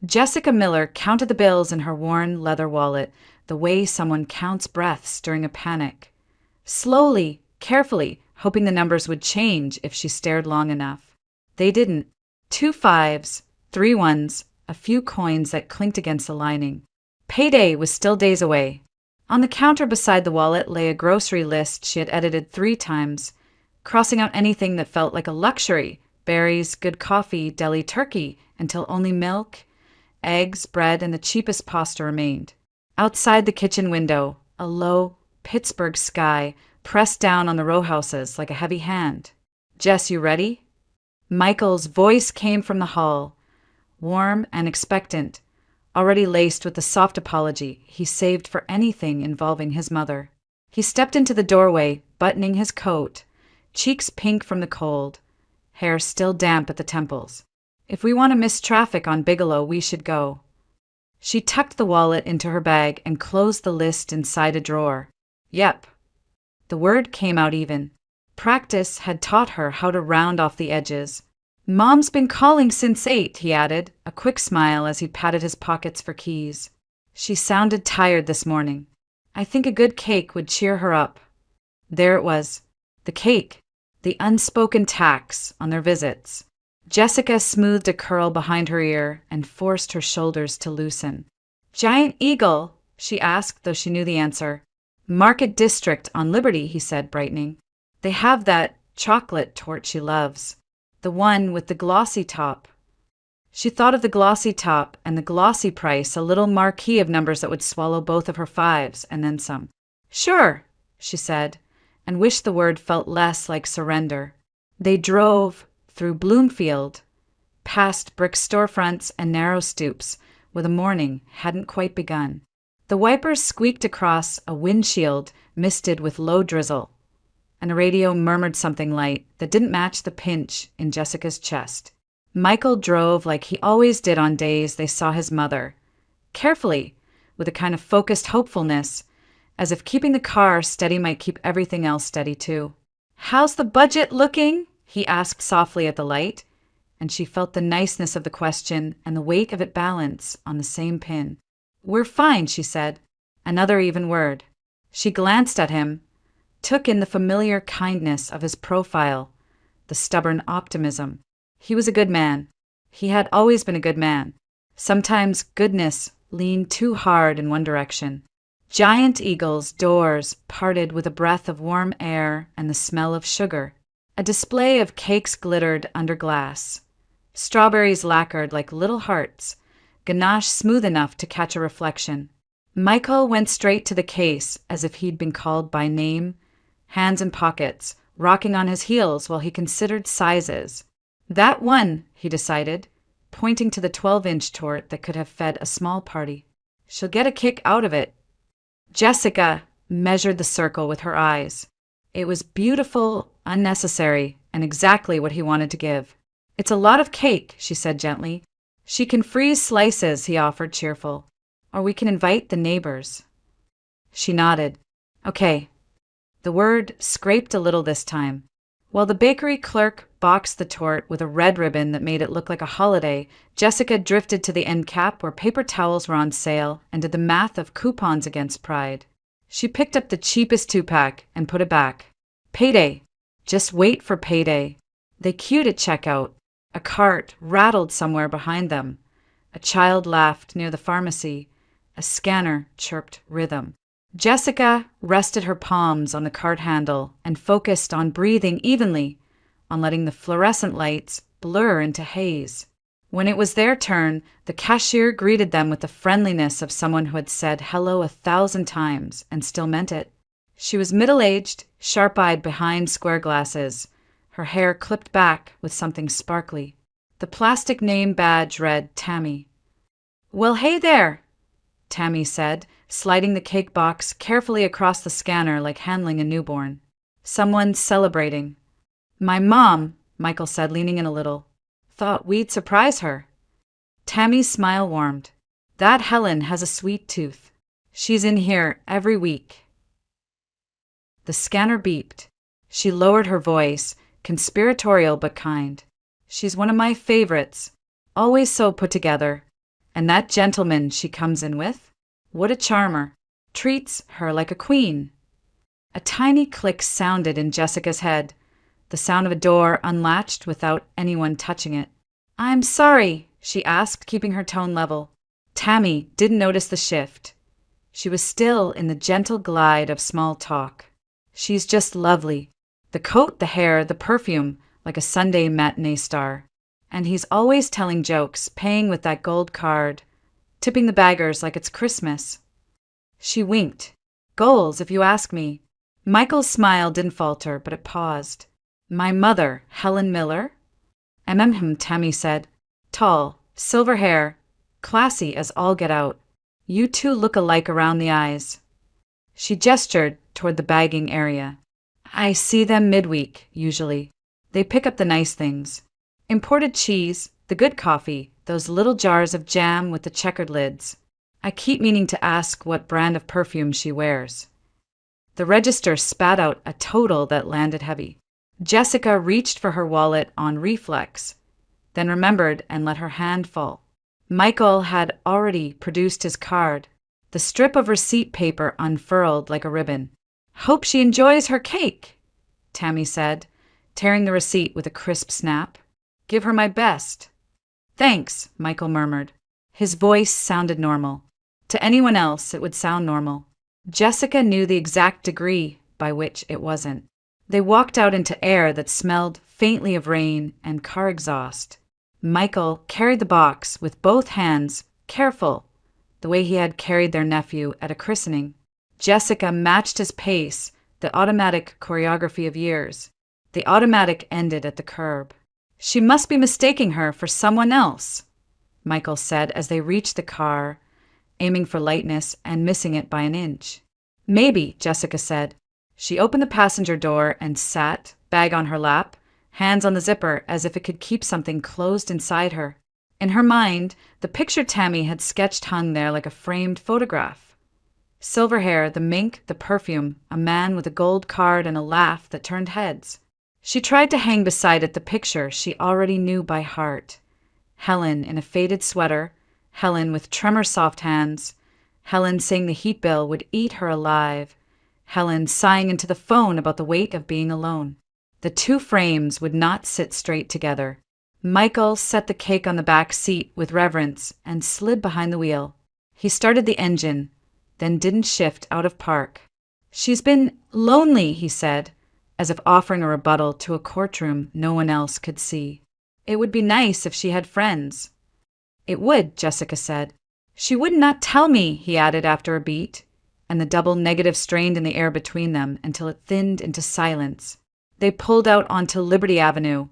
Jessica Miller counted the bills in her worn leather wallet, the way someone counts breaths during a panic. Slowly, carefully, hoping the numbers would change if she stared long enough. They didn't. 2 5s, 3 1s, a few coins that clinked against the lining. Payday was still days away. On the counter beside the wallet lay a grocery list she had edited 3 times, crossing out anything that felt like a luxury: berries, good coffee, deli turkey, until only milk, eggs, bread, and the cheapest pasta remained. Outside the kitchen window, a low Pittsburgh sky pressed down on the row houses like a heavy hand. "Jess, you ready?" Michael's voice came from the hall, warm and expectant, already laced with the soft apology he saved for anything involving his mother. He stepped into the doorway, buttoning his coat, cheeks pink from the cold, hair still damp at the temples. "If we want to miss traffic on Bigelow, we should go." She tucked the wallet into her bag and closed the list inside a drawer. "Yep." The word came out even. Practice had taught her how to round off the edges. "Mom's been calling since 8, he added, a quick smile as he patted his pockets for keys. She sounded tired this morning. I think a good cake would cheer her up. There it was. The cake. The unspoken tax on their visits. Jessica smoothed a curl behind her ear and forced her shoulders to loosen. "Giant Eagle?" she asked, though she knew the answer. "Market District on Liberty," he said, brightening. "They have that chocolate torte she loves. The one with the glossy top." She thought of the glossy top and the glossy price, a little marquee of numbers that would swallow both of her 5s and then some. "Sure," she said, and wished the word felt less like surrender. They drove through Bloomfield, past brick storefronts and narrow stoops, where the morning hadn't quite begun. The wipers squeaked across a windshield misted with low drizzle, and the radio murmured something light that didn't match the pinch in Jessica's chest. Michael drove like he always did on days they saw his mother, carefully, with a kind of focused hopefulness, as if keeping the car steady might keep everything else steady too. "How's the budget looking?" he asked softly at the light, and she felt the niceness of the question and the weight of it balance on the same pin. "We're fine," she said. Another even word. She glanced at him, took in the familiar kindness of his profile, the stubborn optimism. He was a good man. He had always been a good man. Sometimes goodness leaned too hard in one direction. Giant Eagle's doors parted with a breath of warm air and the smell of sugar. A display of cakes glittered under glass. Strawberries lacquered like little hearts, ganache smooth enough to catch a reflection. Michael went straight to the case as if he'd been called by name, hands in pockets, rocking on his heels while he considered sizes. "That one," he decided, pointing to the 12-inch torte that could have fed a small party. "She'll get a kick out of it." Jessica measured the circle with her eyes. It was beautiful, unnecessary, and exactly what he wanted to give. "It's a lot of cake," she said gently. "She can freeze slices," he offered, cheerful. "Or we can invite the neighbors." She nodded. "Okay." The word scraped a little this time. While the bakery clerk boxed the torte with a red ribbon that made it look like a holiday, Jessica drifted to the end cap where paper towels were on sale and did the math of coupons against pride. She picked up the cheapest 2-pack and put it back. Payday. Just wait for payday. They queued at checkout. A cart rattled somewhere behind them. A child laughed near the pharmacy. A scanner chirped rhythm. Jessica rested her palms on the cart handle and focused on breathing evenly, on letting the fluorescent lights blur into haze. When it was their turn, the cashier greeted them with the friendliness of someone who had said hello 1,000 times and still meant it. She was middle-aged, sharp-eyed behind square glasses, her hair clipped back with something sparkly. The plastic name badge read Tammy. "Well, hey there," Tammy said, sliding the cake box carefully across the scanner like handling a newborn. "Someone's celebrating." "My mom," Michael said, leaning in a little. "Thought we'd surprise her." Tammy's smile warmed. "That Helen has a sweet tooth. She's in here every week." The scanner beeped. She lowered her voice, conspiratorial but kind. "She's one of my favorites. Always so put together. And that gentleman she comes in with? What a charmer. Treats her like a queen. A tiny click sounded in Jessica's head, the sound of a door unlatched without anyone touching it. "I'm sorry," she asked, keeping her tone level. Tammy didn't notice the shift. She was still in the gentle glide of small talk. "She's just lovely. The coat, the hair, the perfume, like a Sunday matinee star. And he's always telling jokes, paying with that gold card, tipping the baggers like it's Christmas." She winked. "Goals, if you ask me." Michael's smile didn't falter, but it paused. "My mother, Helen Miller?" Tammy said. "Tall, silver hair, classy as all get out. You two look alike around the eyes." She gestured toward the bagging area. "I see them midweek, usually. They pick up the nice things. Imported cheese, the good coffee, those little jars of jam with the checkered lids. I keep meaning to ask what brand of perfume she wears." The register spat out a total that landed heavy. Jessica reached for her wallet on reflex, then remembered and let her hand fall. Michael had already produced his card, the strip of receipt paper unfurled like a ribbon. "Hope she enjoys her cake," Tammy said, tearing the receipt with a crisp snap. "Give her my best." "Thanks," Michael murmured. His voice sounded normal. To anyone else, it would sound normal. Jessica knew the exact degree by which it wasn't. They walked out into air that smelled faintly of rain and car exhaust. Michael carried the box with both hands, careful, the way he had carried their nephew at a christening. Jessica matched his pace, the automatic choreography of years. The automatic ended at the curb. "She must be mistaking her for someone else," Michael said as they reached the car, aiming for lightness and missing it by an inch. "Maybe," Jessica said. She opened the passenger door and sat, bag on her lap, hands on the zipper as if it could keep something closed inside her. In her mind, the picture Tammy had sketched hung there like a framed photograph. Silver hair, the mink, the perfume, a man with a gold card and a laugh that turned heads. She tried to hang beside it the picture she already knew by heart. Helen in a faded sweater, Helen with tremor-soft hands, Helen saying the heat bill would eat her alive, Helen sighing into the phone about the weight of being alone. The two frames would not sit straight together. Michael set the cake on the back seat with reverence and slid behind the wheel. He started the engine, then didn't shift out of park. "She's been lonely," he said, as if offering a rebuttal to a courtroom no one else could see. "It would be nice if she had friends." "It would," Jessica said. "She would not tell me," he added after a beat, and the double negative strained in the air between them until it thinned into silence. They pulled out onto Liberty Avenue,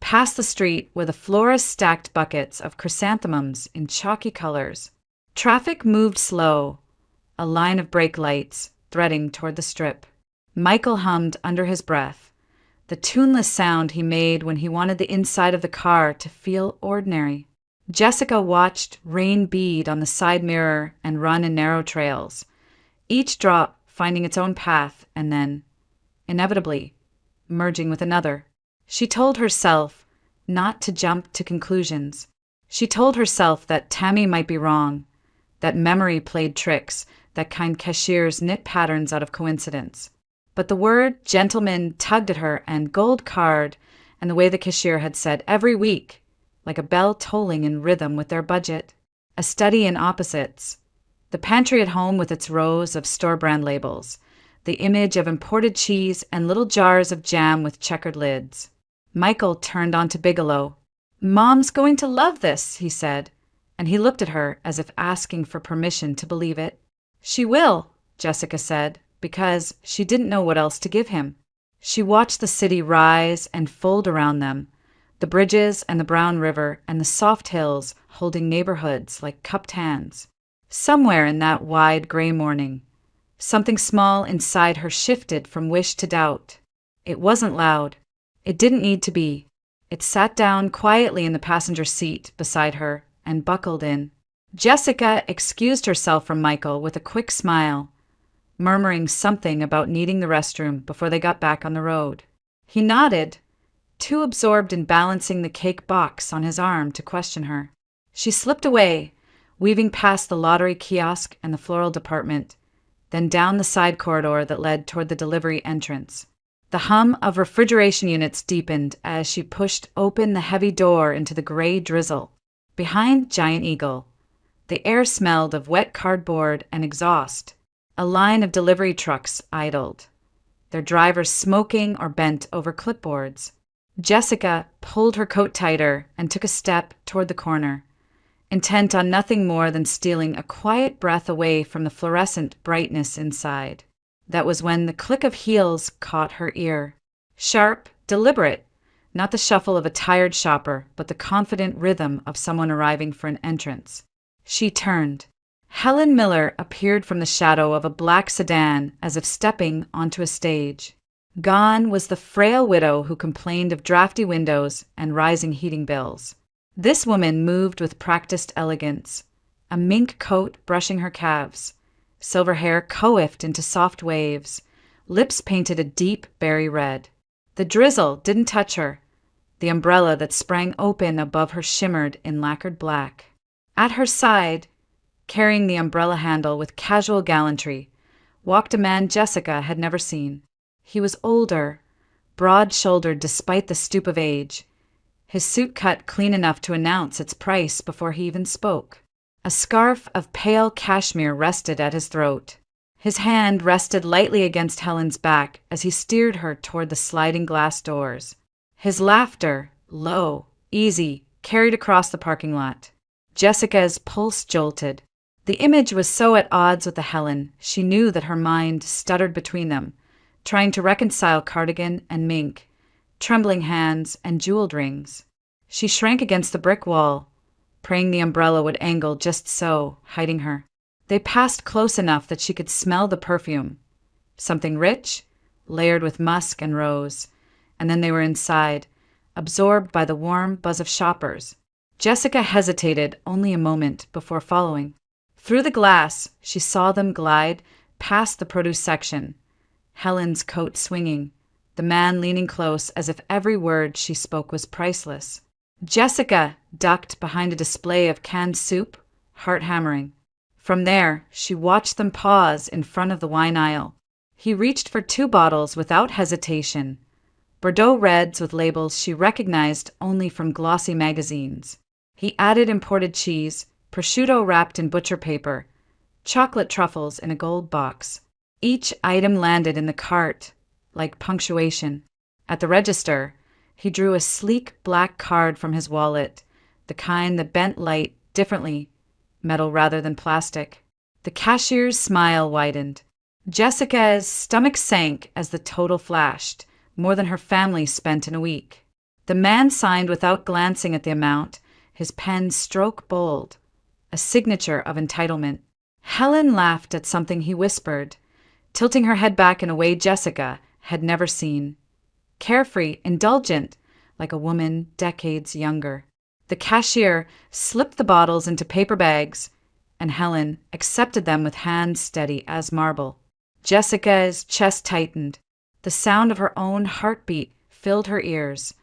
past the street where the florist stacked buckets of chrysanthemums in chalky colors. Traffic moved slow, a line of brake lights threading toward the strip. Michael hummed under his breath, the tuneless sound he made when he wanted the inside of the car to feel ordinary. Jessica watched rain bead on the side mirror and run in narrow trails, each drop finding its own path and then, inevitably, merging with another. She told herself not to jump to conclusions. She told herself that Tammy might be wrong, that memory played tricks, that kind cashiers knit patterns out of coincidence. But the word gentleman tugged at her, and gold card, and the way the cashier had said every week, like a bell tolling in rhythm with their budget. A study in opposites. The pantry at home with its rows of store-brand labels, the image of imported cheese and little jars of jam with checkered lids. Michael turned on to Bigelow. "Mom's going to love this," he said, and he looked at her as if asking for permission to believe it. "She will," Jessica said, because she didn't know what else to give him. She watched the city rise and fold around them, the bridges and the brown river and the soft hills holding neighborhoods like cupped hands. Somewhere in that wide gray morning, something small inside her shifted from wish to doubt. It wasn't loud. It didn't need to be. It sat down quietly in the passenger seat beside her and buckled in. Jessica excused herself from Michael with a quick smile, murmuring something about needing the restroom before they got back on the road. He nodded, too absorbed in balancing the cake box on his arm to question her. She slipped away, weaving past the lottery kiosk and the floral department, then down the side corridor that led toward the delivery entrance. The hum of refrigeration units deepened as she pushed open the heavy door into the gray drizzle. Behind Giant Eagle, the air smelled of wet cardboard and exhaust. A line of delivery trucks idled, their drivers smoking or bent over clipboards. Jessica pulled her coat tighter and took a step toward the corner, intent on nothing more than stealing a quiet breath away from the fluorescent brightness inside. That was when the click of heels caught her ear. Sharp, deliberate, not the shuffle of a tired shopper, but the confident rhythm of someone arriving for an entrance. She turned. Helen Miller appeared from the shadow of a black sedan as if stepping onto a stage. Gone was the frail widow who complained of drafty windows and rising heating bills. This woman moved with practiced elegance, a mink coat brushing her calves, silver hair coiffed into soft waves, lips painted a deep berry red. The drizzle didn't touch her. The umbrella that sprang open above her shimmered in lacquered black. At her side, carrying the umbrella handle with casual gallantry, walked a man Jessica had never seen. He was older, broad-shouldered despite the stoop of age, his suit cut clean enough to announce its price before he even spoke. A scarf of pale cashmere rested at his throat. His hand rested lightly against Helen's back as he steered her toward the sliding glass doors. His laughter, low, easy, carried across the parking lot. Jessica's pulse jolted. The image was so at odds with the Helen, she knew that her mind stuttered between them, trying to reconcile cardigan and mink, trembling hands and jeweled rings. She shrank against the brick wall, praying the umbrella would angle just so, hiding her. They passed close enough that she could smell the perfume, something rich, layered with musk and rose, and then they were inside, absorbed by the warm buzz of shoppers. Jessica hesitated only a moment before following. Through the glass, she saw them glide past the produce section, Helen's coat swinging, the man leaning close as if every word she spoke was priceless. Jessica ducked behind a display of canned soup, heart hammering. From there, she watched them pause in front of the wine aisle. He reached for 2 bottles without hesitation, Bordeaux reds with labels she recognized only from glossy magazines. He added imported cheese, prosciutto wrapped in butcher paper, chocolate truffles in a gold box. Each item landed in the cart, like punctuation. At the register, he drew a sleek black card from his wallet, the kind that bent light differently, metal rather than plastic. The cashier's smile widened. Jessica's stomach sank as the total flashed, more than her family spent in a week. The man signed without glancing at the amount, his pen stroke bold, a signature of entitlement. Helen laughed at something he whispered, tilting her head back in a way Jessica had never seen. Carefree, indulgent, like a woman decades younger. The cashier slipped the bottles into paper bags, and Helen accepted them with hands steady as marble. Jessica's chest tightened. The sound of her own heartbeat filled her ears,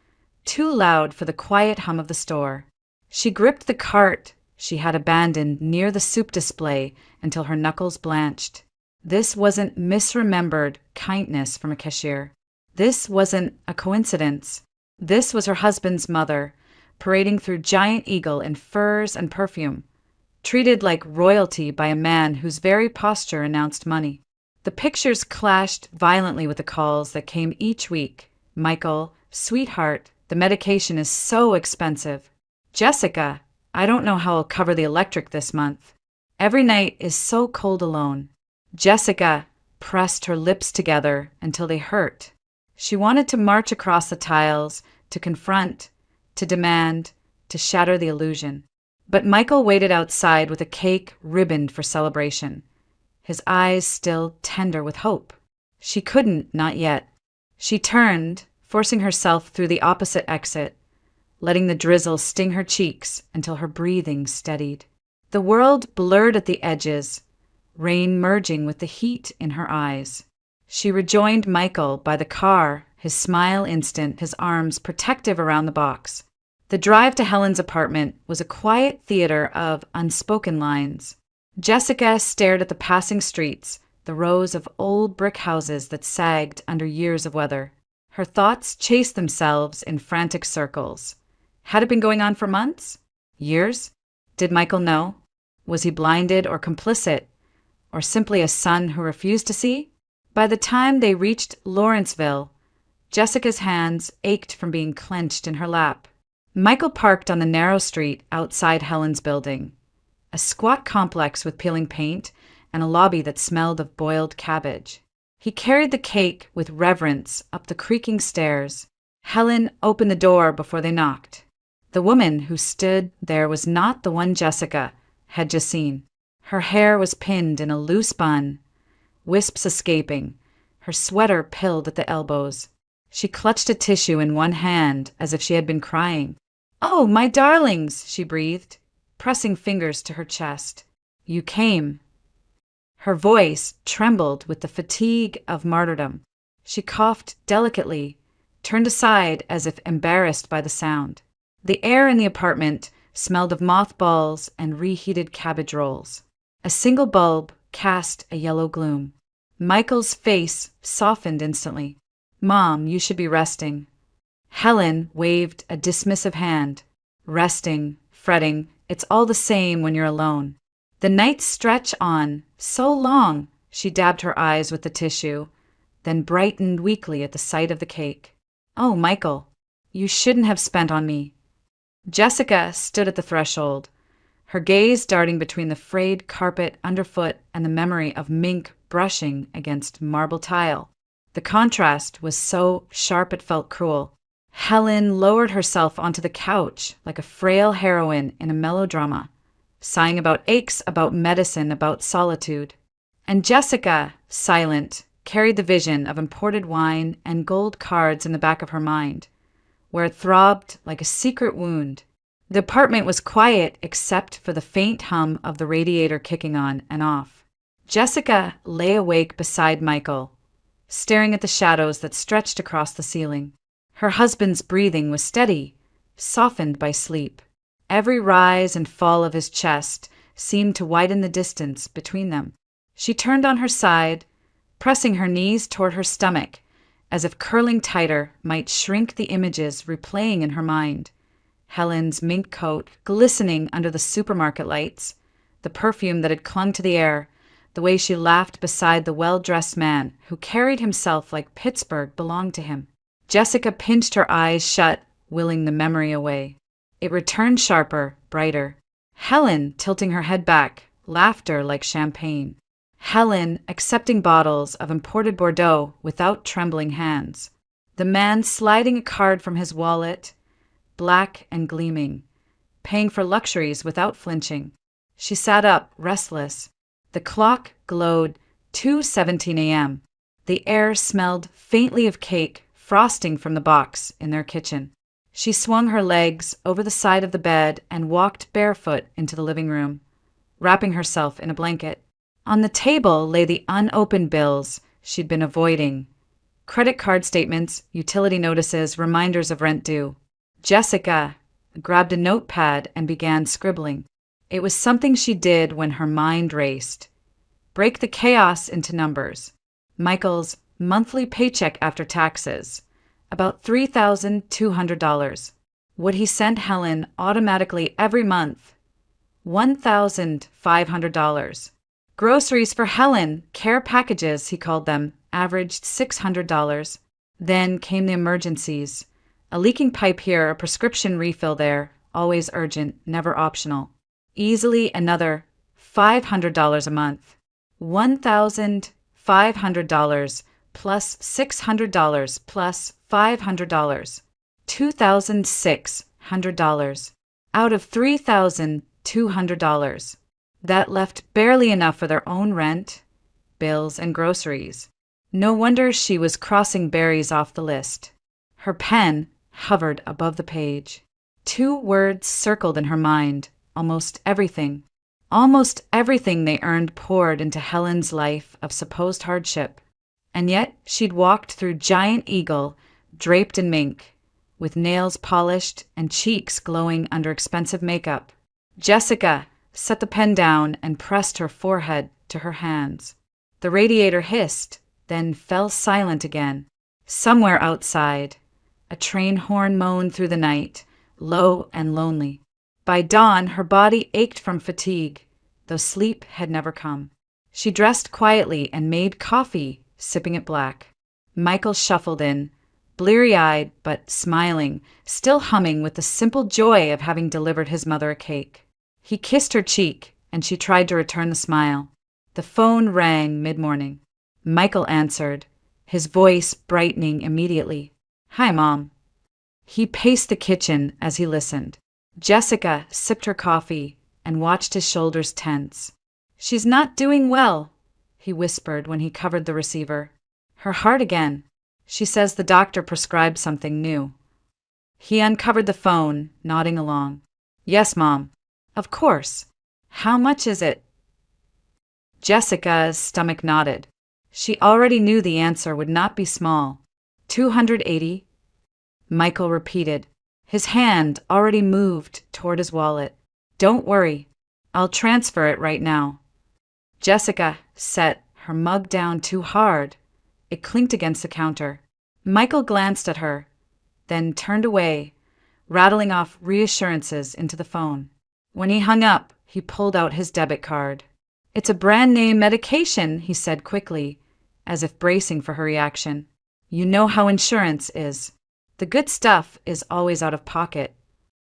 too loud for the quiet hum of the store. She gripped the cart she had abandoned near the soup display until her knuckles blanched. This wasn't misremembered kindness from a cashier. This wasn't a coincidence. This was her husband's mother, parading through Giant Eagle in furs and perfume, treated like royalty by a man whose very posture announced money. The pictures clashed violently with the calls that came each week. Michael, sweetheart, the medication is so expensive. Jessica, I don't know how I'll cover the electric this month. Every night is so cold alone. Jessica pressed her lips together until they hurt. She wanted to march across the tiles, to confront, to demand, to shatter the illusion. But Michael waited outside with a cake ribboned for celebration, his eyes still tender with hope. She couldn't, not yet. She turned, forcing herself through the opposite exit, letting the drizzle sting her cheeks until her breathing steadied. The world blurred at the edges, rain merging with the heat in her eyes. She rejoined Michael by the car, his smile instant, his arms protective around the box. The drive to Helen's apartment was a quiet theater of unspoken lines. Jessica stared at the passing streets, the rows of old brick houses that sagged under years of weather. Her thoughts chased themselves in frantic circles. Had it been going on for months? Years? Did Michael know? Was he blinded or complicit? Or simply a son who refused to see? By the time they reached Lawrenceville, Jessica's hands ached from being clenched in her lap. Michael parked on the narrow street outside Helen's building, a squat complex with peeling paint and a lobby that smelled of boiled cabbage. He carried the cake with reverence up the creaking stairs. Helen opened the door before they knocked. The woman who stood there was not the one Jessica had just seen. Her hair was pinned in a loose bun, wisps escaping, her sweater pilled at the elbows. She clutched a tissue in one hand as if she had been crying. "Oh, my darlings," she breathed, pressing fingers to her chest. "You came." Her voice trembled with the fatigue of martyrdom. She coughed delicately, turned aside as if embarrassed by the sound. The air in the apartment smelled of mothballs and reheated cabbage rolls. A single bulb cast a yellow gloom. Michael's face softened instantly. "Mom, you should be resting." Helen waved a dismissive hand. "Resting, fretting, it's all the same when you're alone." The nights stretch on, so long, she dabbed her eyes with the tissue, then brightened weakly at the sight of the cake. "Oh, Michael, you shouldn't have spent on me." Jessica stood at the threshold, her gaze darting between the frayed carpet underfoot and the memory of mink brushing against marble tile. The contrast was so sharp it felt cruel. Helen lowered herself onto the couch like a frail heroine in a melodrama, sighing about aches, about medicine, about solitude. And Jessica, silent, carried the vision of imported wine and gold cards in the back of her mind, where it throbbed like a secret wound. The apartment was quiet except for the faint hum of the radiator kicking on and off. Jessica lay awake beside Michael, staring at the shadows that stretched across the ceiling. Her husband's breathing was steady, softened by sleep. Every rise and fall of his chest seemed to widen the distance between them. She turned on her side, pressing her knees toward her stomach, as if curling tighter might shrink the images replaying in her mind. Helen's mink coat glistening under the supermarket lights, the perfume that had clung to the air, the way she laughed beside the well-dressed man who carried himself like Pittsburgh belonged to him. Jessica pinched her eyes shut, willing the memory away. It returned sharper, brighter. Helen tilting her head back, laughter like champagne. Helen accepting bottles of imported Bordeaux without trembling hands. The man sliding a card from his wallet, black and gleaming, paying for luxuries without flinching. She sat up, restless. The clock glowed 2:17 a.m. The air smelled faintly of cake frosting from the box in their kitchen. She swung her legs over the side of the bed and walked barefoot into the living room, wrapping herself in a blanket. On the table lay the unopened bills she'd been avoiding. Credit card statements, utility notices, reminders of rent due. Jessica grabbed a notepad and began scribbling. It was something she did when her mind raced. Break the chaos into numbers. Michael's monthly paycheck after taxes, about $3,200. Would he send Helen automatically every month? $1,500. Groceries for Helen, care packages, he called them, averaged $600. Then came the emergencies. A leaking pipe here, a prescription refill there, always urgent, never optional. Easily another $500 a month. $1,500 plus $600 plus $500. $2,600 out of $3,200. That left barely enough for their own rent, bills, and groceries. No wonder she was crossing berries off the list. Her pen hovered above the page. 2 words circled in her mind. Almost everything. Almost everything they earned poured into Helen's life of supposed hardship. And yet she'd walked through Giant Eagle, draped in mink, with nails polished and cheeks glowing under expensive makeup. Jessica set the pen down and pressed her forehead to her hands. The radiator hissed, then fell silent again. Somewhere outside, a train horn moaned through the night, low and lonely. By dawn, her body ached from fatigue, though sleep had never come. She dressed quietly and made coffee, sipping it black. Michael shuffled in, bleary-eyed but smiling, still humming with the simple joy of having delivered his mother a cake. He kissed her cheek, and she tried to return the smile. The phone rang mid-morning. Michael answered, his voice brightening immediately. "Hi, Mom." He paced the kitchen as he listened. Jessica sipped her coffee and watched his shoulders tense. "She's not doing well," he whispered when he covered the receiver. "Her heart again. She says the doctor prescribed something new." He uncovered the phone, nodding along. "Yes, Mom. Of course. How much is it?" Jessica's stomach knotted. She already knew the answer would not be small. 280. Michael repeated. His hand already moved toward his wallet. "Don't worry. I'll transfer it right now." Jessica set her mug down too hard. It clinked against the counter. Michael glanced at her, then turned away, rattling off reassurances into the phone. When he hung up, he pulled out his debit card. "It's a brand-name medication," he said quickly, as if bracing for her reaction. "You know how insurance is. The good stuff is always out of pocket."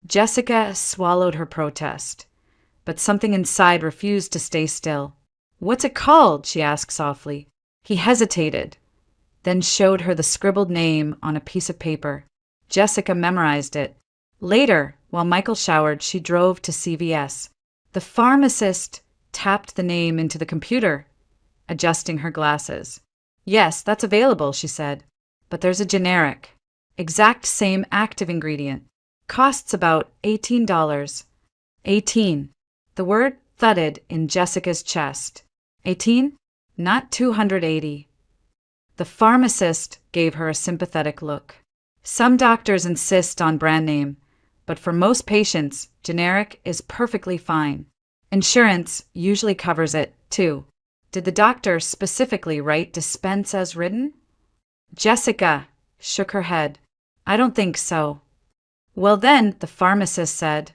Jessica swallowed her protest, but something inside refused to stay still. "What's it called?" she asked softly. He hesitated, then showed her the scribbled name on a piece of paper. Jessica memorized it. Later, while Michael showered, she drove to CVS. The pharmacist tapped the name into the computer, adjusting her glasses. "Yes, that's available," she said. "But there's a generic. Exact same active ingredient. Costs about $18. 18. The word thudded in Jessica's chest. 18? Not 280. The pharmacist gave her a sympathetic look. "Some doctors insist on brand name, but for most patients, generic is perfectly fine. Insurance usually covers it, too. Did the doctor specifically write dispense as written?" Jessica shook her head. "I don't think so." "Well then," the pharmacist said,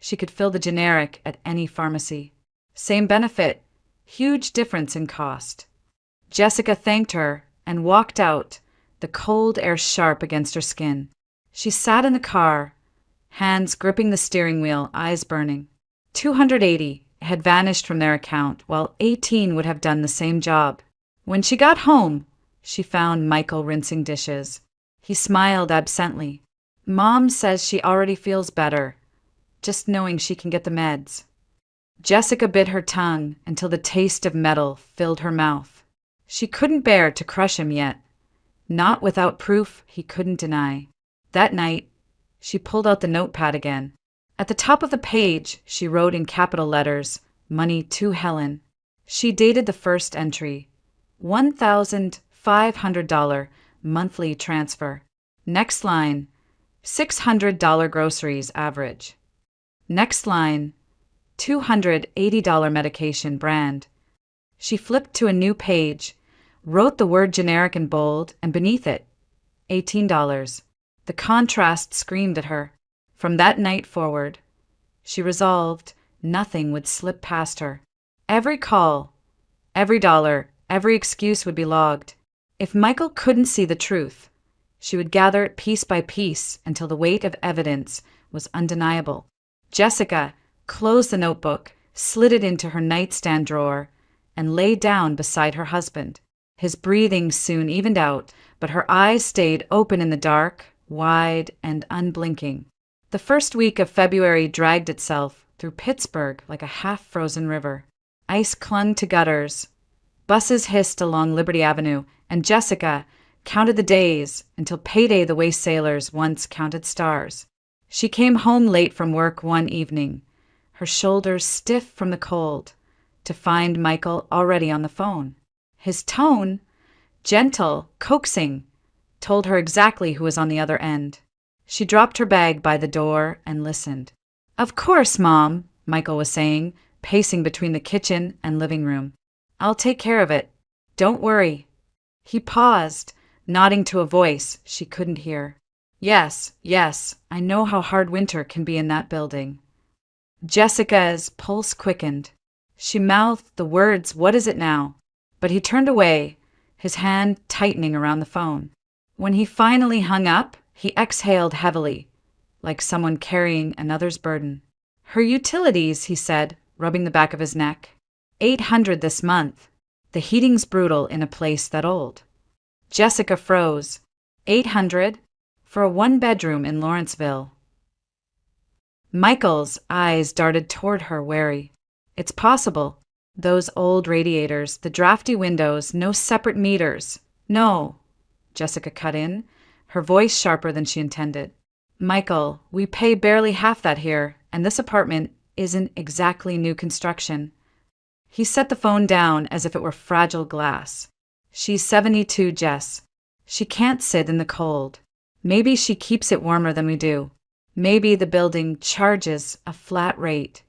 she could fill the generic at any pharmacy. Same benefit, huge difference in cost. Jessica thanked her and walked out, the cold air sharp against her skin. She sat in the car, hands gripping the steering wheel, eyes burning. 280 had vanished from their account, while 18 would have done the same job. When she got home, she found Michael rinsing dishes. He smiled absently. "Mom says she already feels better, just knowing she can get the meds." Jessica bit her tongue until the taste of metal filled her mouth. She couldn't bear to crush him yet, not without proof he couldn't deny. That night, she pulled out the notepad again. At the top of the page, she wrote in capital letters, "Money to Helen." She dated the first entry, $1,500 monthly transfer. Next line, $600 groceries average. Next line, $280 medication brand. She flipped to a new page, wrote the word generic in bold, and beneath it, $18. The contrast screamed at her. From that night forward, she resolved nothing would slip past her. Every call, every dollar, every excuse would be logged. If Michael couldn't see the truth, she would gather it piece by piece until the weight of evidence was undeniable. Jessica closed the notebook, slid it into her nightstand drawer, and lay down beside her husband. His breathing soon evened out, but her eyes stayed open in the dark, wide and unblinking. The first week of February dragged itself through Pittsburgh like a half-frozen river. Ice clung to gutters. Buses hissed along Liberty Avenue, and Jessica counted the days until payday the way sailors once counted stars. She came home late from work one evening, her shoulders stiff from the cold, to find Michael already on the phone. His tone, gentle, coaxing, told her exactly who was on the other end. She dropped her bag by the door and listened. "Of course, Mom," Michael was saying, pacing between the kitchen and living room. "I'll take care of it. Don't worry." He paused, nodding to a voice she couldn't hear. "Yes, yes, I know how hard winter can be in that building." Jessica's pulse quickened. She mouthed the words, "What is it now?" But he turned away, his hand tightening around the phone. When he finally hung up, he exhaled heavily, like someone carrying another's burden. "Her utilities," he said, rubbing the back of his neck. $800 this month. The heating's brutal in a place that old." Jessica froze. $800? For a one-bedroom in Lawrenceville. Michael's eyes darted toward her, wary. "It's possible. Those old radiators, the drafty windows, no separate meters." "No," Jessica cut in, her voice sharper than she intended. "Michael, we pay barely half that here, and this apartment isn't exactly new construction." He set the phone down as if it were fragile glass. "She's 72, Jess. She can't sit in the cold. Maybe she keeps it warmer than we do. Maybe the building charges a flat rate."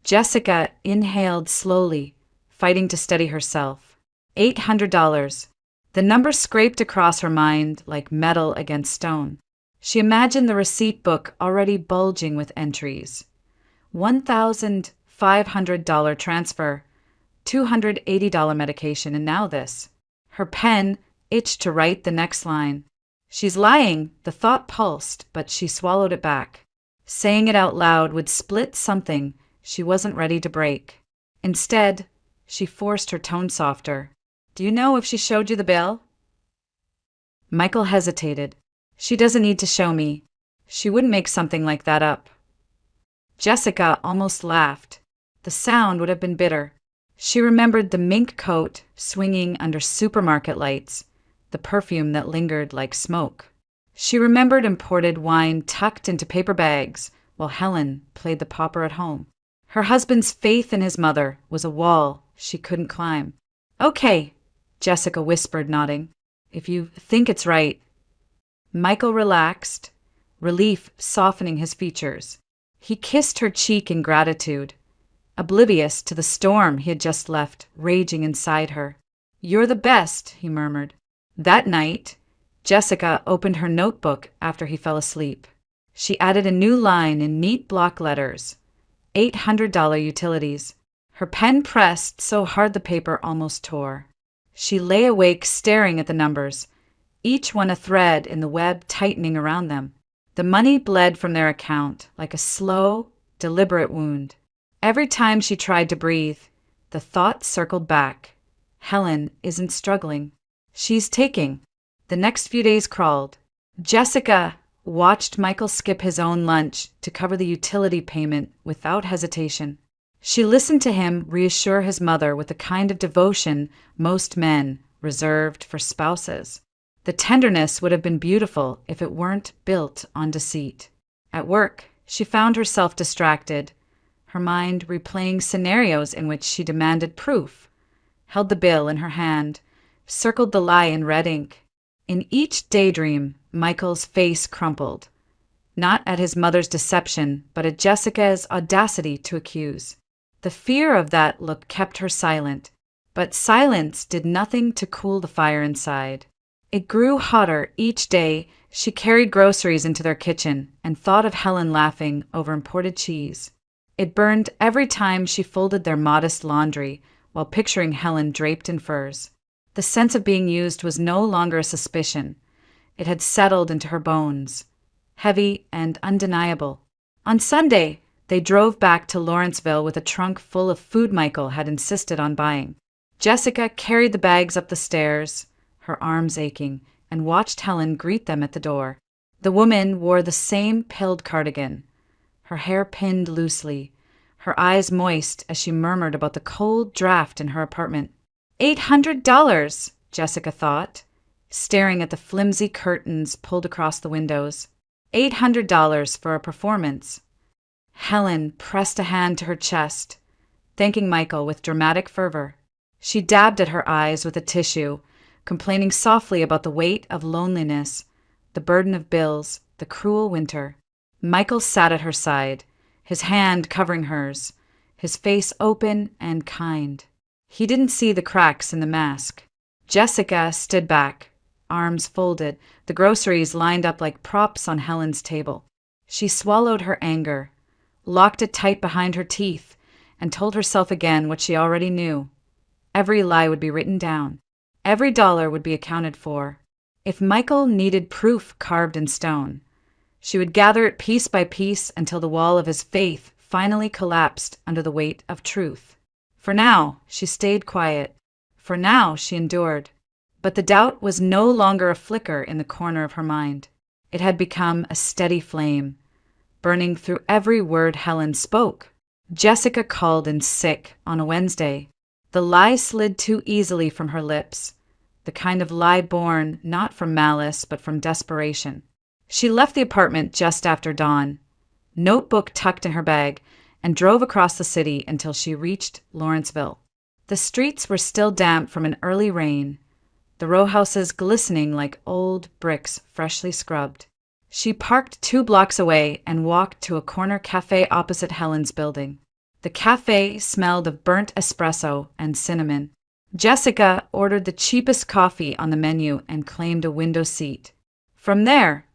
Jessica inhaled slowly, fighting to steady herself. $800. The number scraped across her mind like metal against stone. She imagined the receipt book already bulging with entries. $1,500 transfer, $280 medication, and now this. Her pen itched to write the next line. She's lying, the thought pulsed, but she swallowed it back. Saying it out loud would split something she wasn't ready to break. Instead, she forced her tone softer. "Do you know if she showed you the bill?" Michael hesitated. "She doesn't need to show me. She wouldn't make something like that up." Jessica almost laughed. The sound would have been bitter. She remembered the mink coat swinging under supermarket lights, the perfume that lingered like smoke. She remembered imported wine tucked into paper bags while Helen played the pauper at home. Her husband's faith in his mother was a wall she couldn't climb. "Okay," Jessica whispered, nodding. "If you think it's right." Michael relaxed, relief softening his features. He kissed her cheek in gratitude, oblivious to the storm he had just left raging inside her. "You're the best," he murmured. That night, Jessica opened her notebook after he fell asleep. She added a new line in neat block letters. $800 utilities. Her pen pressed so hard the paper almost tore. She lay awake staring at the numbers, each one a thread in the web tightening around them. The money bled from their account like a slow, deliberate wound. Every time she tried to breathe, the thought circled back. Helen isn't struggling. She's taking. The next few days crawled. Jessica watched Michael skip his own lunch to cover the utility payment without hesitation. She listened to him reassure his mother with the kind of devotion most men reserved for spouses. The tenderness would have been beautiful if it weren't built on deceit. At work, she found herself distracted, her mind replaying scenarios in which she demanded proof, held the bill in her hand, circled the lie in red ink. In each daydream, Michael's face crumpled, not at his mother's deception, but at Jessica's audacity to accuse. The fear of that look kept her silent, but silence did nothing to cool the fire inside. It grew hotter each day. She carried groceries into their kitchen and thought of Helen laughing over imported cheese. It burned every time she folded their modest laundry while picturing Helen draped in furs. The sense of being used was no longer a suspicion. It had settled into her bones, heavy and undeniable. On Sunday, they drove back to Lawrenceville with a trunk full of food Michael had insisted on buying. Jessica carried the bags up the stairs, her arms aching, and watched Helen greet them at the door. The woman wore the same pilled cardigan, her hair pinned loosely, her eyes moist as she murmured about the cold draft in her apartment. $800, Jessica thought, staring at the flimsy curtains pulled across the windows. $800 for a performance. Helen pressed a hand to her chest, thanking Michael with dramatic fervor. She dabbed at her eyes with a tissue, complaining softly about the weight of loneliness, the burden of bills, the cruel winter. Michael sat at her side, his hand covering hers, his face open and kind. He didn't see the cracks in the mask. Jessica stood back, arms folded, the groceries lined up like props on Helen's table. She swallowed her anger, locked it tight behind her teeth, and told herself again what she already knew. Every lie would be written down. Every dollar would be accounted for. If Michael needed proof carved in stone, she would gather it piece by piece until the wall of his faith finally collapsed under the weight of truth. For now, she stayed quiet. For now, she endured. But the doubt was no longer a flicker in the corner of her mind. It had become a steady flame, burning through every word Helen spoke. Jessica called in sick on a Wednesday. The lie slid too easily from her lips, the kind of lie born not from malice but from desperation. She left the apartment just after dawn, notebook tucked in her bag, and drove across the city until she reached Lawrenceville. The streets were still damp from an early rain, the row houses glistening like old bricks freshly scrubbed. She parked 2 blocks away and walked to a corner cafe opposite Helen's building. The cafe smelled of burnt espresso and cinnamon. Jessica ordered the cheapest coffee on the menu and claimed a window seat. From there,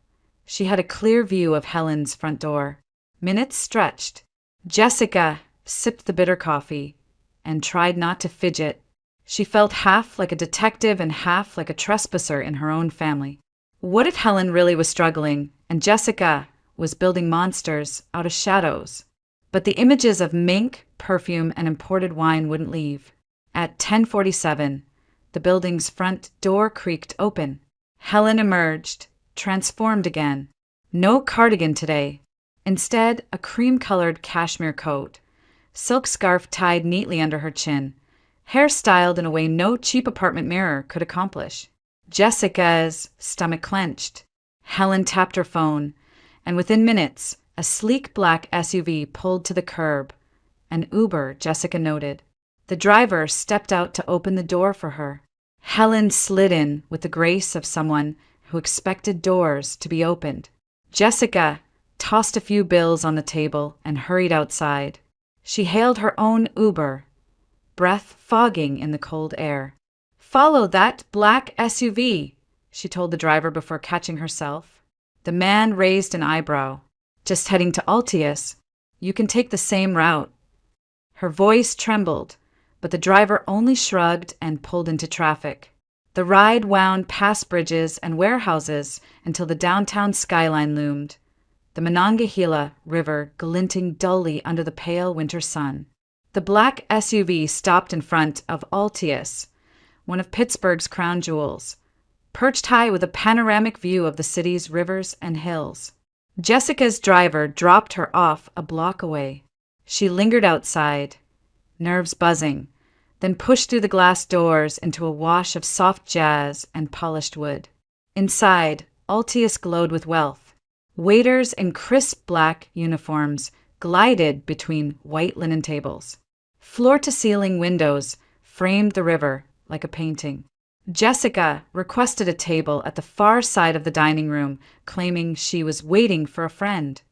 she had a clear view of Helen's front door. Minutes stretched. Jessica sipped the bitter coffee and tried not to fidget. She felt half like a detective and half like a trespasser in her own family. What if Helen really was struggling and Jessica was building monsters out of shadows? But the images of mink, perfume, and imported wine wouldn't leave. At 10:47, the building's front door creaked open. Helen emerged, transformed again. No cardigan today. Instead, a cream-colored cashmere coat, silk scarf tied neatly under her chin, hair styled in a way no cheap apartment mirror could accomplish. Jessica's stomach clenched. Helen tapped her phone, and within minutes, a sleek black SUV pulled to the curb. An Uber, Jessica noted. The driver stepped out to open the door for her. Helen slid in with the grace of someone who expected doors to be opened. Jessica tossed a few bills on the table and hurried outside. She hailed her own Uber, breath fogging in the cold air. "Follow that black SUV," she told the driver before catching herself. The man raised an eyebrow. "Just heading to Altius. You can take the same route." Her voice trembled, but the driver only shrugged and pulled into traffic. The ride wound past bridges and warehouses until the downtown skyline loomed, the Monongahela River glinting dully under the pale winter sun. The black SUV stopped in front of Altius, one of Pittsburgh's crown jewels, perched high with a panoramic view of the city's rivers and hills. Jessica's driver dropped her off a block away. She lingered outside, nerves buzzing, then pushed through the glass doors into a wash of soft jazz and polished wood. Inside, Altius glowed with wealth. Waiters in crisp black uniforms glided between white linen tables. Floor-to-ceiling windows framed the river like a painting. Jessica requested a table at the far side of the dining room, claiming she was waiting for a friend.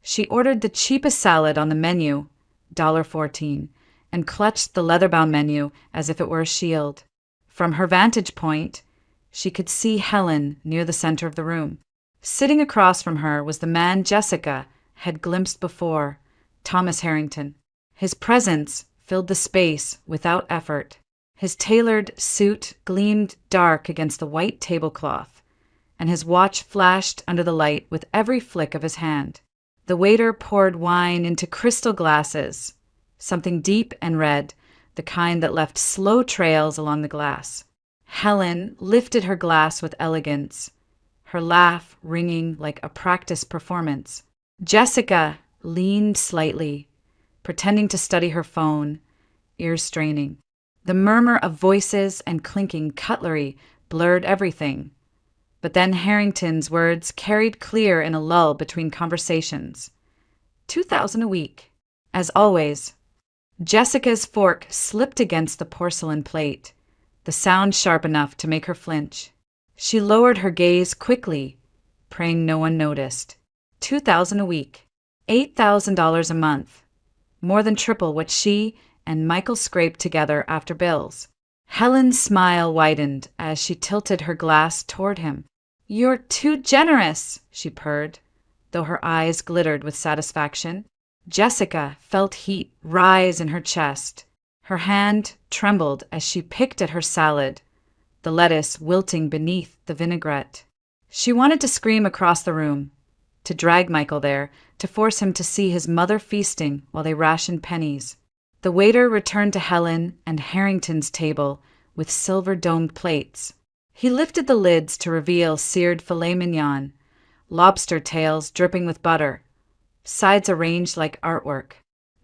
She ordered the cheapest salad on the menu, $1.14, and clutched the leather-bound menu as if it were a shield. From her vantage point, she could see Helen near the center of the room. Sitting across from her was the man Jessica had glimpsed before, Thomas Harrington. His presence filled the space without effort. His tailored suit gleamed dark against the white tablecloth, and his watch flashed under the light with every flick of his hand. The waiter poured wine into crystal glasses, something deep and red, the kind that left slow trails along the glass. Helen lifted her glass with elegance, her laugh ringing like a practice performance. Jessica leaned slightly, pretending to study her phone, ears straining. The murmur of voices and clinking cutlery blurred everything. But then Harrington's words carried clear in a lull between conversations. $2,000 a week. As always, Jessica's fork slipped against the porcelain plate, the sound sharp enough to make her flinch. She lowered her gaze quickly, praying no one noticed. $2,000 a week. $8,000 a month. More than triple what she and Michael scraped together after bills. Helen's smile widened as she tilted her glass toward him. "You're too generous," she purred, though her eyes glittered with satisfaction. Jessica felt heat rise in her chest. Her hand trembled as she picked at her salad, the lettuce wilting beneath the vinaigrette. She wanted to scream across the room, to drag Michael there, to force him to see his mother feasting while they rationed pennies. The waiter returned to Helen and Harrington's table with silver-domed plates. He lifted the lids to reveal seared filet mignon, lobster tails dripping with butter, sides arranged like artwork.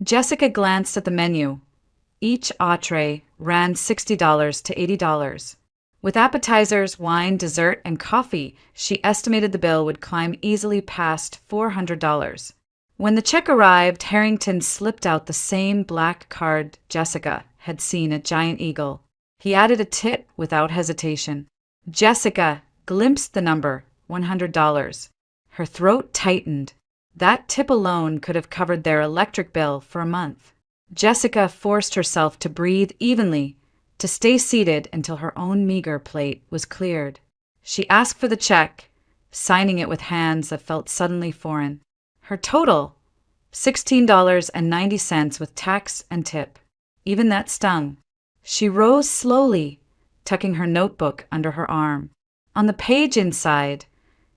Jessica glanced at the menu. Each entree ran $60 to $80. With appetizers, wine, dessert, and coffee, she estimated the bill would climb easily past $400. When the check arrived, Harrington slipped out the same black card Jessica had seen at Giant Eagle. He added a tip without hesitation. Jessica glimpsed the number, $100. Her throat tightened. That tip alone could have covered their electric bill for a month. Jessica forced herself to breathe evenly, to stay seated until her own meager plate was cleared. She asked for the check, signing it with hands that felt suddenly foreign. Her total, $16.90 with tax and tip. Even that stung. She rose slowly, tucking her notebook under her arm. On the page inside,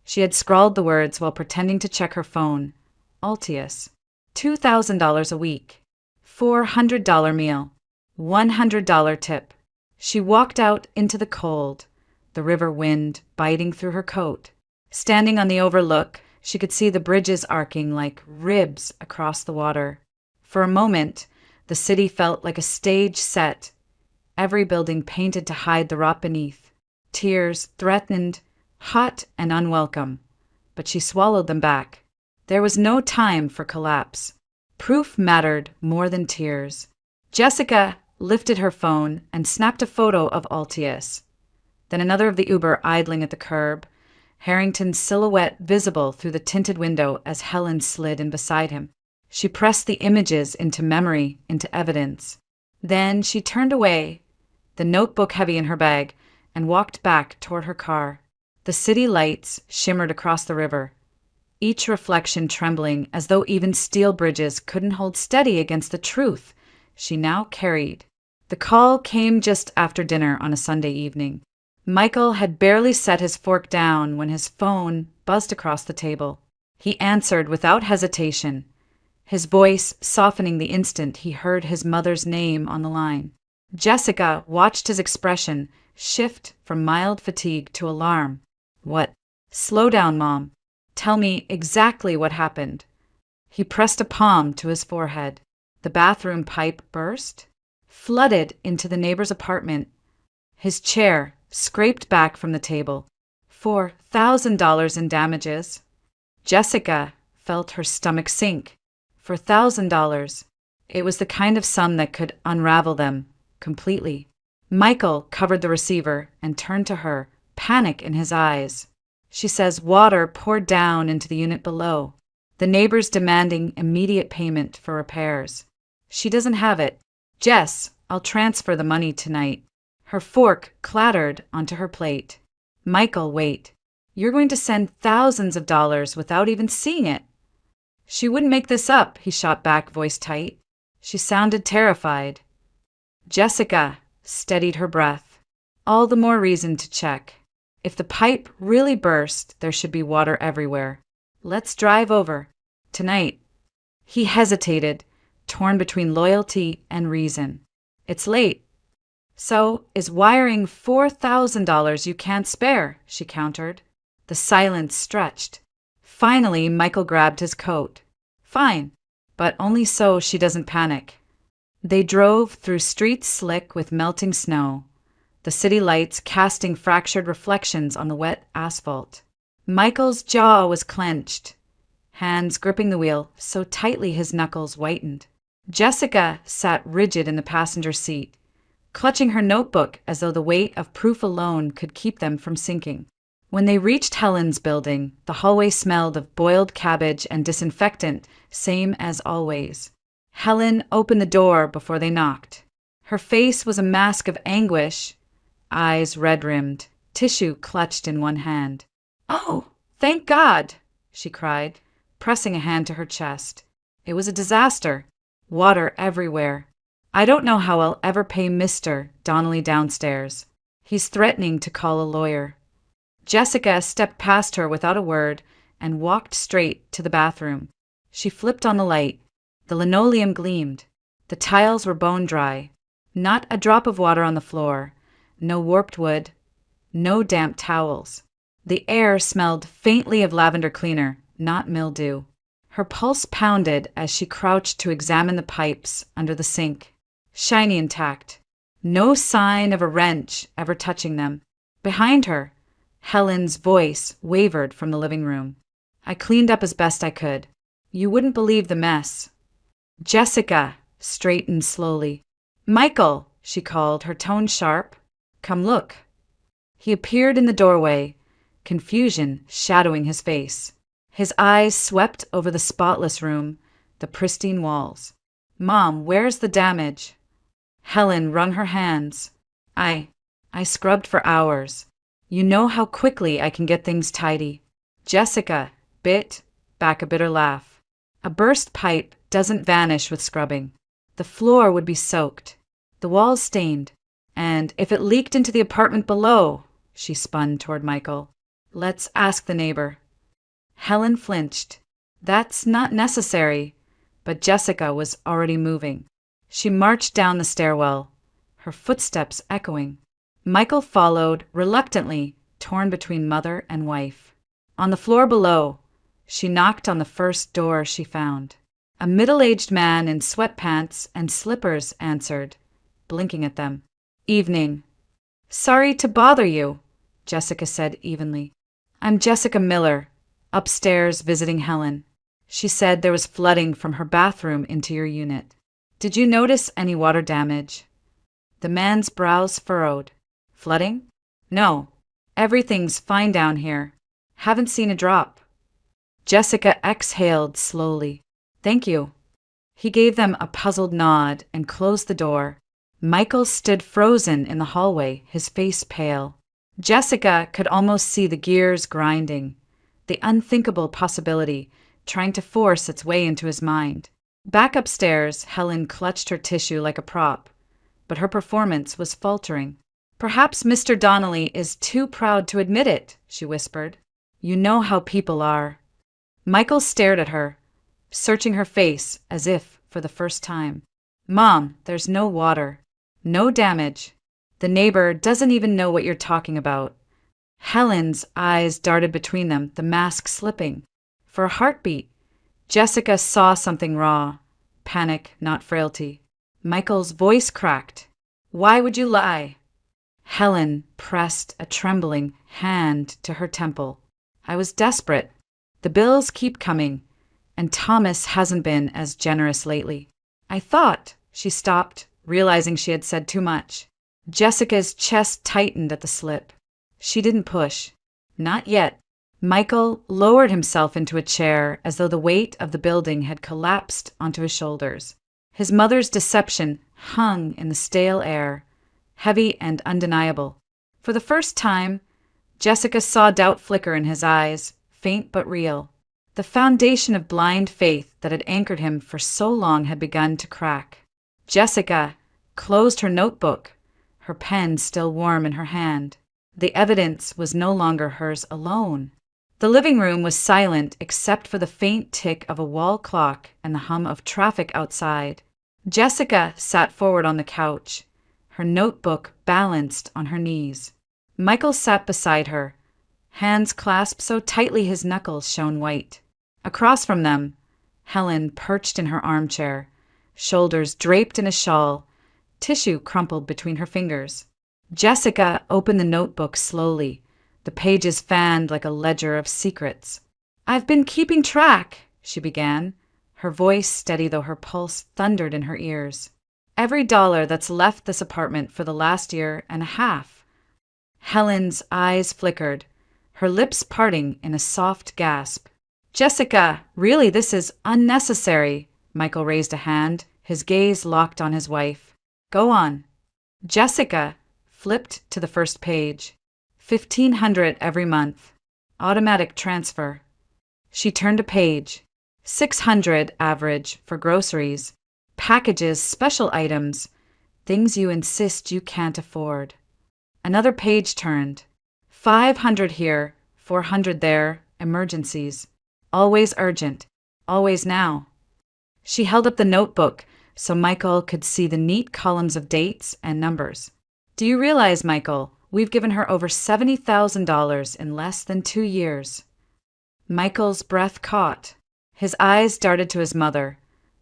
she had scrawled the words while pretending to check her phone. Altius. $2,000 a week. $400 meal. $100 tip. She walked out into the cold, the river wind biting through her coat. Standing on the overlook, she could see the bridges arcing like ribs across the water. For a moment, the city felt like a stage set, every building painted to hide the rot beneath. Tears threatened, hot and unwelcome, but she swallowed them back. There was no time for collapse. Proof mattered more than tears. Jessica lifted her phone and snapped a photo of Altius. Then another of the Uber idling at the curb, Harrington's silhouette visible through the tinted window as Helen slid in beside him. She pressed the images into memory, into evidence. Then she turned away, the notebook heavy in her bag, and walked back toward her car. The city lights shimmered across the river, each reflection trembling as though even steel bridges couldn't hold steady against the truth she now carried. The call came just after dinner on a Sunday evening. Michael had barely set his fork down when his phone buzzed across the table. He answered without hesitation, his voice softening the instant he heard his mother's name on the line. Jessica watched his expression shift from mild fatigue to alarm. "What?" "Slow down, Mom. Tell me exactly what happened." He pressed a palm to his forehead. The bathroom pipe burst, flooded into the neighbor's apartment. His chair scraped back from the table. $4,000 in damages. Jessica felt her stomach sink. $4,000. It was the kind of sum that could unravel them completely. Michael covered the receiver and turned to her, panic in his eyes. She says water poured down into the unit below, the neighbors demanding immediate payment for repairs. She doesn't have it. Jess, I'll transfer the money tonight. Her fork clattered onto her plate. Michael, wait. You're going to send thousands of dollars without even seeing it. She wouldn't make this up, he shot back, voice tight. She sounded terrified. Jessica steadied her breath. All the more reason to check. If the pipe really burst, there should be water everywhere. Let's drive over. Tonight. He hesitated, torn between loyalty and reason. It's late. So is wiring $4,000 you can't spare, she countered. The silence stretched. Finally, Michael grabbed his coat. Fine, but only so she doesn't panic. They drove through streets slick with melting snow, the city lights casting fractured reflections on the wet asphalt. Michael's jaw was clenched, hands gripping the wheel so tightly his knuckles whitened. Jessica sat rigid in the passenger seat, clutching her notebook as though the weight of proof alone could keep them from sinking. When they reached Helen's building, the hallway smelled of boiled cabbage and disinfectant, same as always. Helen opened the door before they knocked. Her face was a mask of anguish, eyes red-rimmed, tissue clutched in one hand. "Oh, thank God!" she cried, pressing a hand to her chest. "It was a disaster. Water everywhere. I don't know how I'll ever pay Mr. Donnelly downstairs. He's threatening to call a lawyer." Jessica stepped past her without a word and walked straight to the bathroom. She flipped on the light. The linoleum gleamed. The tiles were bone dry. Not a drop of water on the floor. No warped wood. No damp towels. The air smelled faintly of lavender cleaner, not mildew. Her pulse pounded as she crouched to examine the pipes under the sink. Shiny intact. No sign of a wrench ever touching them. Behind her, Helen's voice wavered from the living room. "I cleaned up as best I could. You wouldn't believe the mess." Jessica straightened slowly. "Michael," she called, her tone sharp. "Come look." He appeared in the doorway, confusion shadowing his face. His eyes swept over the spotless room, the pristine walls. "Mom, where's the damage?" Helen wrung her hands. I scrubbed for hours. You know how quickly I can get things tidy." Jessica bit back a bitter laugh. "A burst pipe doesn't vanish with scrubbing. The floor would be soaked, the walls stained, and if it leaked into the apartment below," she spun toward Michael. "Let's ask the neighbor." Helen flinched. "That's not necessary," but Jessica was already moving. She marched down the stairwell, her footsteps echoing. Michael followed, reluctantly, torn between mother and wife. On the floor below, she knocked on the first door she found. A middle-aged man in sweatpants and slippers answered, blinking at them. "Evening." "Sorry to bother you," Jessica said evenly. "I'm Jessica Miller, upstairs visiting Helen. She said there was flooding from her bathroom into your unit. Did you notice any water damage?" The man's brows furrowed. "Flooding? No. Everything's fine down here. Haven't seen a drop." Jessica exhaled slowly. "Thank you." He gave them a puzzled nod and closed the door. Michael stood frozen in the hallway, his face pale. Jessica could almost see the gears grinding, the unthinkable possibility trying to force its way into his mind. Back upstairs, Helen clutched her tissue like a prop, but her performance was faltering. "Perhaps Mr. Donnelly is too proud to admit it," she whispered. "You know how people are." Michael stared at her, searching her face as if for the first time. "Mom, there's no water. No damage. The neighbor doesn't even know what you're talking about." Helen's eyes darted between them, the mask slipping. For a heartbeat, Jessica saw something raw. Panic, not frailty. Michael's voice cracked. "Why would you lie?" Helen pressed a trembling hand to her temple. "I was desperate. The bills keep coming, and Thomas hasn't been as generous lately. I thought—" She stopped, realizing she had said too much. Jessica's chest tightened at the slip. She didn't push. Not yet. Michael lowered himself into a chair as though the weight of the building had collapsed onto his shoulders. His mother's deception hung in the stale air, heavy and undeniable. For the first time, Jessica saw doubt flicker in his eyes, faint but real. The foundation of blind faith that had anchored him for so long had begun to crack. Jessica closed her notebook, her pen still warm in her hand. The evidence was no longer hers alone. The living room was silent except for the faint tick of a wall clock and the hum of traffic outside. Jessica sat forward on the couch, her notebook balanced on her knees. Michael sat beside her, hands clasped so tightly his knuckles shone white. Across from them, Helen perched in her armchair, shoulders draped in a shawl, tissue crumpled between her fingers. Jessica opened the notebook slowly, the pages fanned like a ledger of secrets. "I've been keeping track," she began, her voice steady though her pulse thundered in her ears. "Every dollar that's left this apartment for the last year and a half." Helen's eyes flickered, her lips parting in a soft gasp. Jessica, really, this is unnecessary. Michael raised a hand, his gaze locked on his wife. Go on. Jessica flipped to the first page. 1,500 every month. Automatic transfer. She turned a page. 600 average for groceries. Packages, special items. Things you insist you can't afford. Another page turned. 500 here, 400 there, emergencies. Always urgent. Always now. She held up the notebook so Michael could see the neat columns of dates and numbers. Do you realize, Michael, we've given her over $70,000 in less than 2 years? Michael's breath caught. His eyes darted to his mother,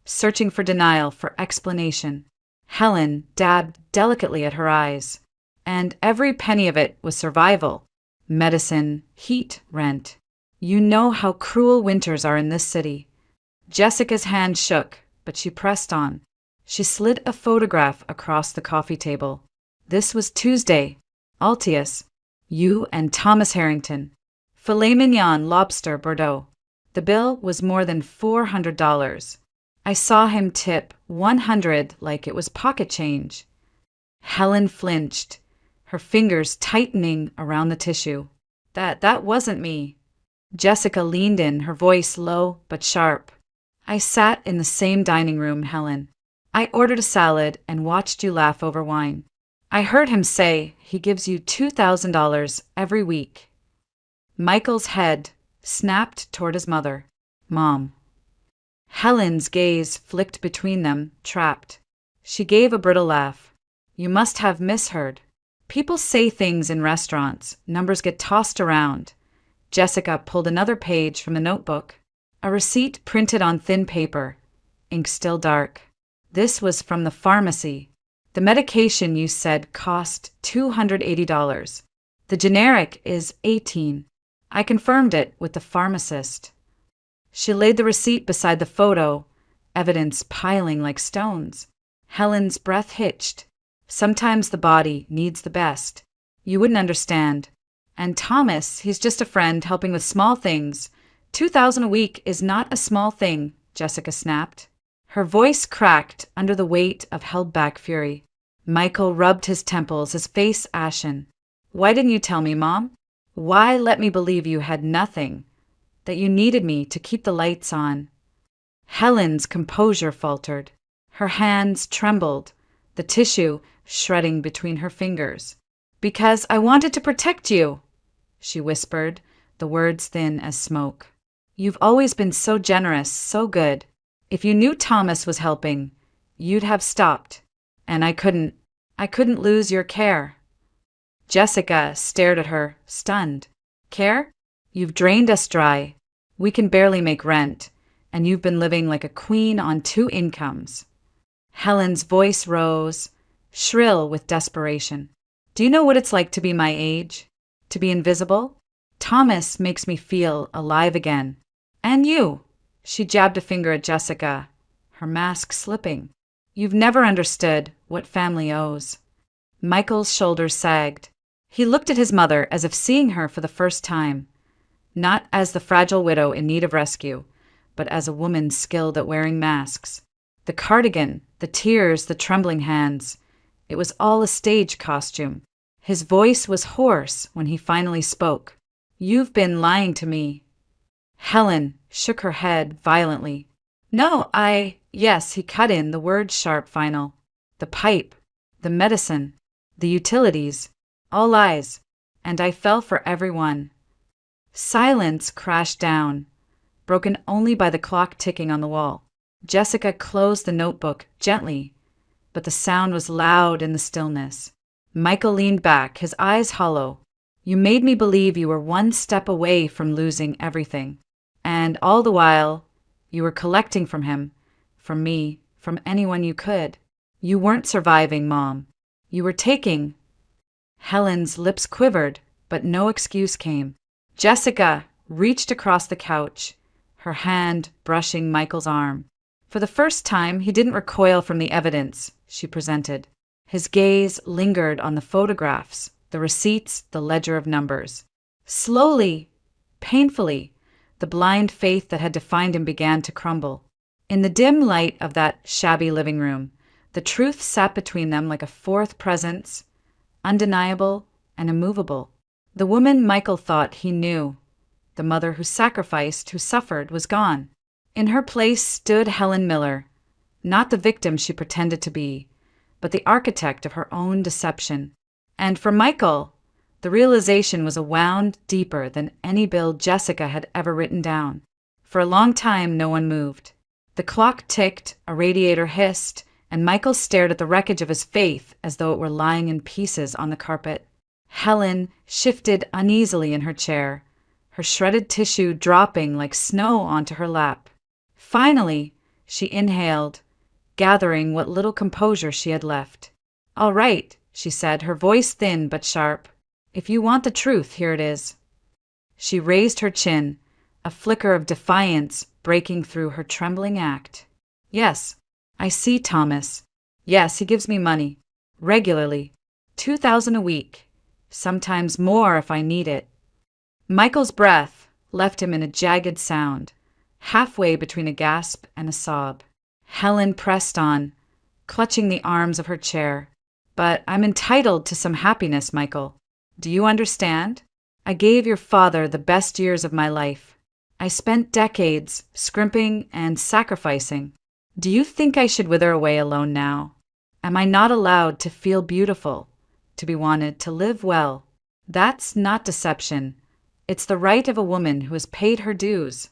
searching for denial, for explanation. Helen dabbed delicately at her eyes. And every penny of it was survival. Medicine, heat, rent. You know how cruel winters are in this city. Jessica's hand shook, but she pressed on. She slid a photograph across the coffee table. This was Tuesday. Altius. You and Thomas Harrington. Filet mignon, lobster, Bordeaux. The bill was more than $400. I saw him tip $100 like it was pocket change. Helen flinched, her fingers tightening around the tissue. That wasn't me. Jessica leaned in, her voice low but sharp. I sat in the same dining room, Helen. I ordered a salad and watched you laugh over wine. I heard him say he gives you $2,000 every week. Michael's head snapped toward his mother. Mom. Helen's gaze flicked between them, trapped. She gave a brittle laugh. You must have misheard. People say things in restaurants. Numbers get tossed around. Jessica pulled another page from the notebook. A receipt printed on thin paper, ink still dark. This was from the pharmacy. The medication you said cost $280. The generic is $18. I confirmed it with the pharmacist. She laid the receipt beside the photo, evidence piling like stones. Helen's breath hitched. Sometimes the body needs the best. You wouldn't understand. And Thomas, he's just a friend helping with small things. $2,000 a week is not a small thing, Jessica snapped. Her voice cracked under the weight of held-back fury. Michael rubbed his temples, his face ashen. Why didn't you tell me, Mom? Why let me believe you had nothing? That you needed me to keep the lights on? Helen's composure faltered. Her hands trembled, the tissue shredding between her fingers. Because I wanted to protect you, she whispered, the words thin as smoke. You've always been so generous, so good. If you knew Thomas was helping, you'd have stopped. And I couldn't lose your care. Jessica stared at her, stunned. Care? You've drained us dry. We can barely make rent, and you've been living like a queen on 2 incomes. Helen's voice rose, shrill with desperation. Do you know what it's like to be my age? To be invisible? Thomas makes me feel alive again. And you. She jabbed a finger at Jessica, her mask slipping. You've never understood what family owes. Michael's shoulders sagged. He looked at his mother as if seeing her for the first time, not as the fragile widow in need of rescue, but as a woman skilled at wearing masks. The cardigan, the tears, the trembling hands. It was all a stage costume. His voice was hoarse when he finally spoke. You've been lying to me. Helen shook her head violently. No, yes, he cut in, the word sharp, final. The pipe, the medicine, the utilities, all lies, and I fell for every one. Silence crashed down, broken only by the clock ticking on the wall. Jessica closed the notebook gently, but the sound was loud in the stillness. Michael leaned back, his eyes hollow. You made me believe you were one step away from losing everything. And all the while, you were collecting from him, from me, from anyone you could. You weren't surviving, Mom. You were taking. Helen's lips quivered, but no excuse came. Jessica reached across the couch, her hand brushing Michael's arm. For the first time, he didn't recoil from the evidence she presented. His gaze lingered on the photographs, the receipts, the ledger of numbers. Slowly, painfully, the blind faith that had defined him began to crumble. In the dim light of that shabby living room, the truth sat between them like a fourth presence, undeniable and immovable. The woman Michael thought he knew, the mother who sacrificed, who suffered, was gone. In her place stood Helen Miller, not the victim she pretended to be, but the architect of her own deception. And for Michael, the realization was a wound deeper than any bill Jessica had ever written down. For a long time, no one moved. The clock ticked, a radiator hissed, and Michael stared at the wreckage of his faith as though it were lying in pieces on the carpet. Helen shifted uneasily in her chair, her shredded tissue dropping like snow onto her lap. Finally, she inhaled, gathering what little composure she had left. "All right," she said, her voice thin but sharp. "If you want the truth, here it is." She raised her chin, a flicker of defiance breaking through her trembling act. "Yes, I see Thomas. Yes, he gives me money. Regularly. 2,000 a week. Sometimes more if I need it." Michael's breath left him in a jagged sound, halfway between a gasp and a sob. Helen pressed on, clutching the arms of her chair. "But I'm entitled to some happiness, Michael. Do you understand? I gave your father the best years of my life. I spent decades scrimping and sacrificing. Do you think I should wither away alone now? Am I not allowed to feel beautiful, to be wanted, to live well? That's not deception. It's the right of a woman who has paid her dues."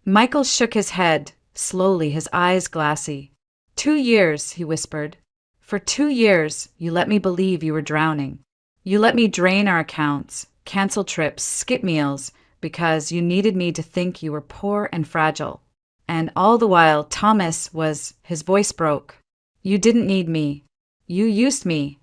Michael shook his head, slowly, his eyes glassy. 2 years, he whispered. "For 2 years, you let me believe you were drowning. You let me drain our accounts, cancel trips, skip meals, because you needed me to think you were poor and fragile. And all the while, Thomas was," his voice broke. "You didn't need me. You used me."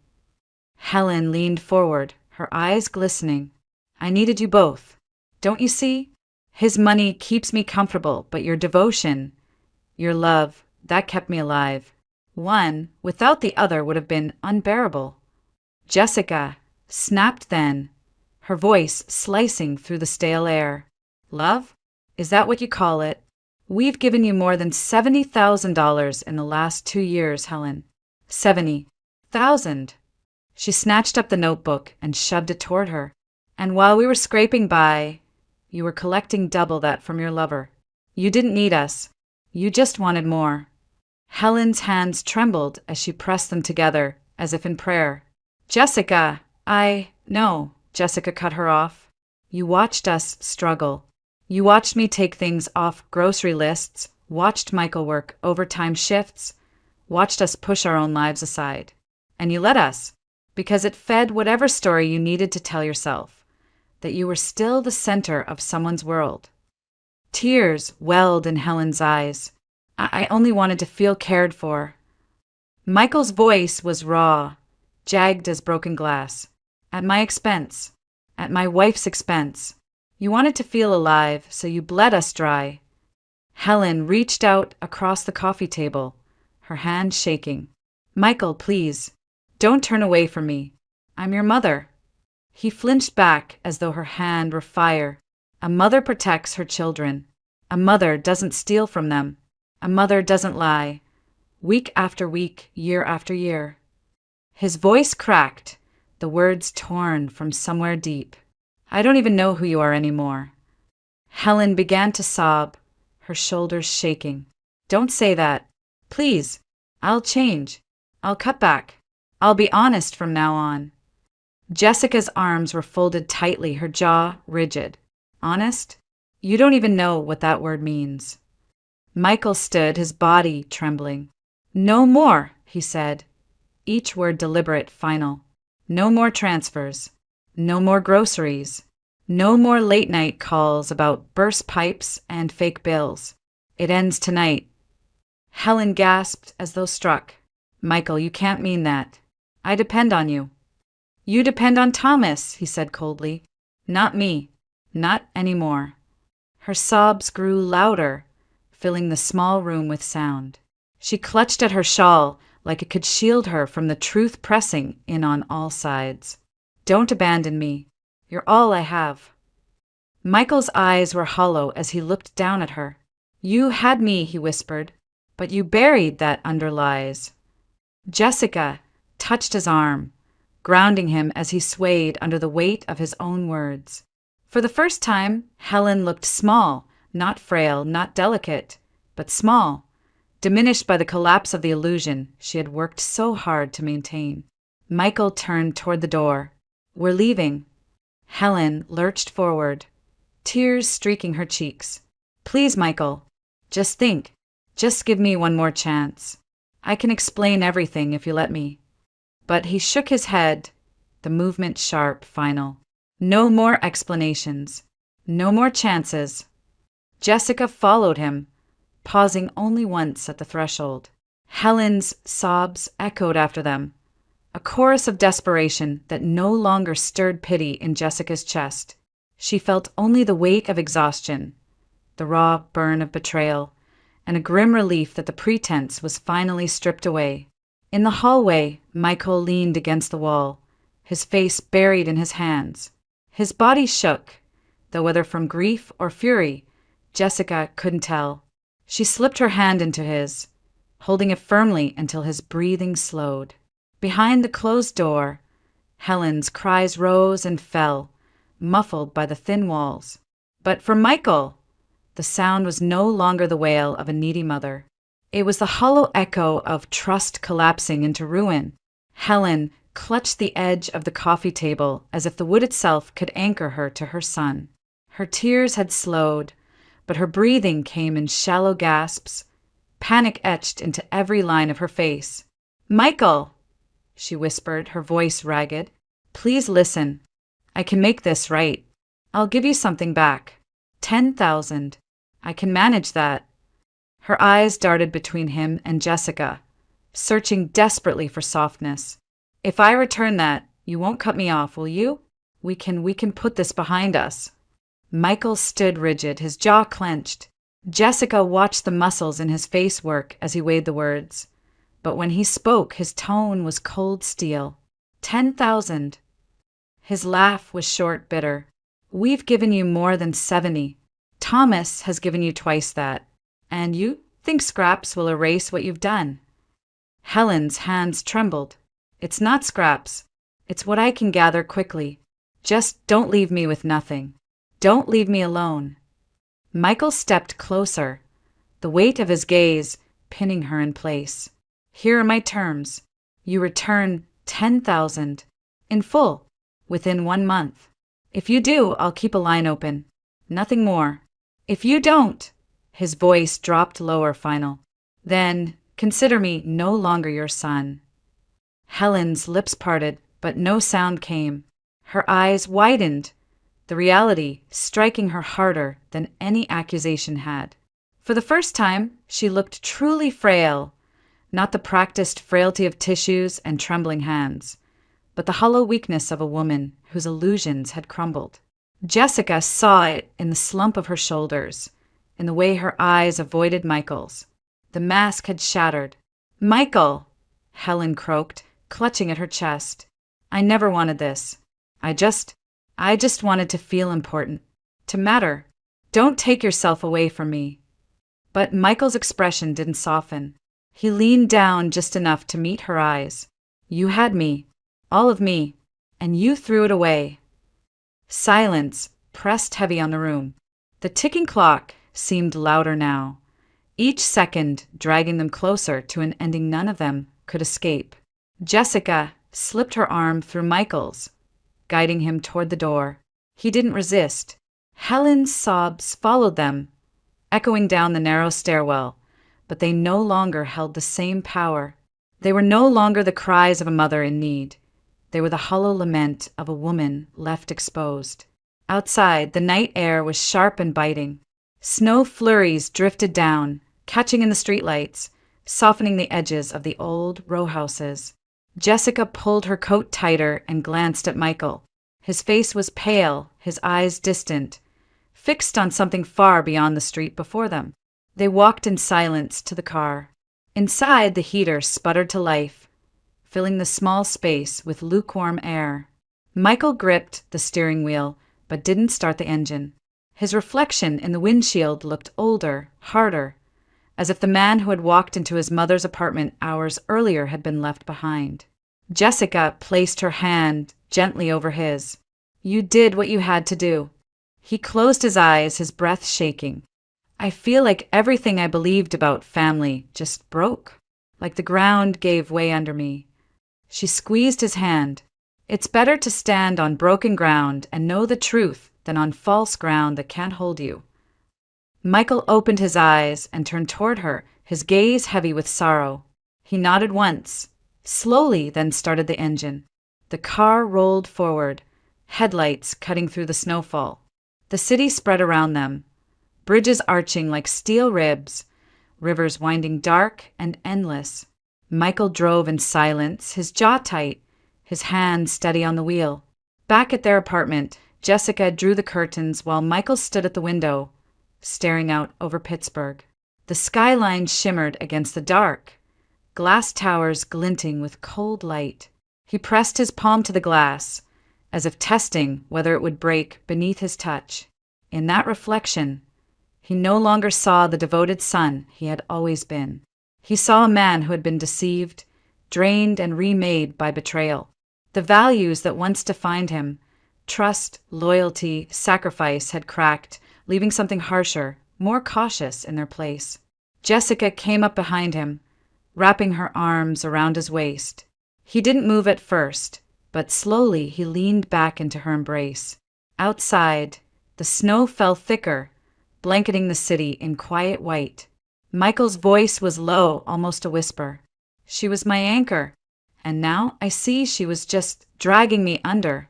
Helen leaned forward, her eyes glistening. "I needed you both. Don't you see? His money keeps me comfortable, but your devotion, your love, that kept me alive. One without the other would have been unbearable." Jessica snapped then, her voice slicing through the stale air. "Love? Is that what you call it? We've given you more than $70,000 in the last 2 years, Helen. 70,000. She snatched up the notebook and shoved it toward her. "And while we were scraping by, you were collecting double that from your lover. You didn't need us. You just wanted more." Helen's hands trembled as she pressed them together, as if in prayer. "Jessica, No," Jessica cut her off. "You watched us struggle. You watched me take things off grocery lists, watched Michael work overtime shifts, watched us push our own lives aside. And you let us, because it fed whatever story you needed to tell yourself, that you were still the center of someone's world." Tears welled in Helen's eyes. I only wanted to feel cared for." Michael's voice was raw, jagged as broken glass. "At my expense. At my wife's expense. You wanted to feel alive, so you bled us dry." Helen reached out across the coffee table, her hand shaking. "Michael, please, don't turn away from me. I'm your mother." He flinched back as though her hand were fire. A mother protects her children. A mother doesn't steal from them. A mother doesn't lie. Week after week, year after year. His voice cracked, the words torn from somewhere deep. "I don't even know who you are anymore." Helen began to sob, her shoulders shaking. "Don't say that. Please. I'll change. I'll cut back. I'll be honest from now on." Jessica's arms were folded tightly, her jaw rigid. "Honest? You don't even know what that word means." Michael stood, his body trembling. "No more," he said, each word deliberate, final. "No more transfers. No more groceries. No more late-night calls about burst pipes and fake bills. It ends tonight." Helen gasped as though struck. "Michael, you can't mean that. I depend on you." "You depend on Thomas," he said coldly. "Not me. Not anymore." Her sobs grew louder, filling the small room with sound. She clutched at her shawl like it could shield her from the truth pressing in on all sides. "Don't abandon me. You're all I have." Michael's eyes were hollow as he looked down at her. "You had me," he whispered, "but you buried that under lies." Jessica touched his arm, grounding him as he swayed under the weight of his own words. For the first time, Helen looked small, not frail, not delicate, but small, diminished by the collapse of the illusion she had worked so hard to maintain. Michael turned toward the door. "We're leaving." Helen lurched forward, tears streaking her cheeks. "Please, Michael, just think. Just give me one more chance. I can explain everything if you let me." But he shook his head, the movement sharp, final. No more explanations. No more chances. Jessica followed him, pausing only once at the threshold. Helen's sobs echoed after them, a chorus of desperation that no longer stirred pity in Jessica's chest. She felt only the weight of exhaustion, the raw burn of betrayal, and a grim relief that the pretense was finally stripped away. In the hallway, Michael leaned against the wall, his face buried in his hands. His body shook, though whether from grief or fury, Jessica couldn't tell. She slipped her hand into his, holding it firmly until his breathing slowed. Behind the closed door, Helen's cries rose and fell, muffled by the thin walls. But for Michael, the sound was no longer the wail of a needy mother. It was the hollow echo of trust collapsing into ruin. Helen clutched the edge of the coffee table as if the wood itself could anchor her to her son. Her tears had slowed, but her breathing came in shallow gasps, panic etched into every line of her face. "Michael," she whispered, her voice ragged, "please listen. I can make this right. I'll give you something back. 10,000. I can manage that." Her eyes darted between him and Jessica, searching desperately for softness. "If I return that, you won't cut me off, will you? We can put this behind us." Michael stood rigid, his jaw clenched. Jessica watched the muscles in his face work as he weighed the words. But when he spoke, his tone was cold steel. 10,000. His laugh was short, bitter. "We've given you more than 70. Thomas has given you twice that. And you think scraps will erase what you've done?" Helen's hands trembled. "It's not scraps. It's what I can gather quickly. Just don't leave me with nothing. Don't leave me alone." Michael stepped closer, the weight of his gaze pinning her in place. "Here are my terms. You return 10,000 in full within 1 month. If you do, I'll keep a line open. Nothing more. If you don't," his voice dropped lower, final, "then consider me no longer your son." Helen's lips parted, but no sound came. Her eyes widened, the reality striking her harder than any accusation had. For the first time, she looked truly frail, not the practiced frailty of tissues and trembling hands, but the hollow weakness of a woman whose illusions had crumbled. Jessica saw it in the slump of her shoulders, in the way her eyes avoided Michael's. The mask had shattered. "Michael," Helen croaked, clutching at her chest. "I never wanted this. I just wanted to feel important, to matter. Don't take yourself away from me." But Michael's expression didn't soften. He leaned down just enough to meet her eyes. "You had me, all of me, and you threw it away." Silence pressed heavy on the room. The ticking clock seemed louder now, each second dragging them closer to an ending none of them could escape. Jessica slipped her arm through Michael's, guiding him toward the door. He didn't resist. Helen's sobs followed them, echoing down the narrow stairwell, but they no longer held the same power. They were no longer the cries of a mother in need. They were the hollow lament of a woman left exposed. Outside, the night air was sharp and biting. Snow flurries drifted down, catching in the streetlights, softening the edges of the old row houses. Jessica pulled her coat tighter and glanced at Michael. His face was pale, his eyes distant, fixed on something far beyond the street before them. They walked in silence to the car. Inside, the heater sputtered to life, filling the small space with lukewarm air. Michael gripped the steering wheel, but didn't start the engine. His reflection in the windshield looked older, harder, as if the man who had walked into his mother's apartment hours earlier had been left behind. Jessica placed her hand gently over his. "You did what you had to do." He closed his eyes, his breath shaking. "I feel like everything I believed about family just broke, like the ground gave way under me." She squeezed his hand. "It's better to stand on broken ground and know the truth than on false ground that can't hold you." Michael opened his eyes and turned toward her, his gaze heavy with sorrow. He nodded once, slowly, then started the engine. The car rolled forward, headlights cutting through the snowfall. The city spread around them, bridges arching like steel ribs, rivers winding dark and endless. Michael drove in silence, his jaw tight, his hand steady on the wheel. Back at their apartment, Jessica drew the curtains while Michael stood at the window, staring out over Pittsburgh. The skyline shimmered against the dark, glass towers glinting with cold light. He pressed his palm to the glass, as if testing whether it would break beneath his touch. In that reflection, he no longer saw the devoted son he had always been. He saw a man who had been deceived, drained, and remade by betrayal. The values that once defined him, trust, loyalty, sacrifice, had cracked, leaving something harsher, more cautious in their place. Jessica came up behind him, wrapping her arms around his waist. He didn't move at first, but slowly he leaned back into her embrace. Outside, the snow fell thicker, blanketing the city in quiet white. Michael's voice was low, almost a whisper. "She was my anchor, and now I see she was just dragging me under."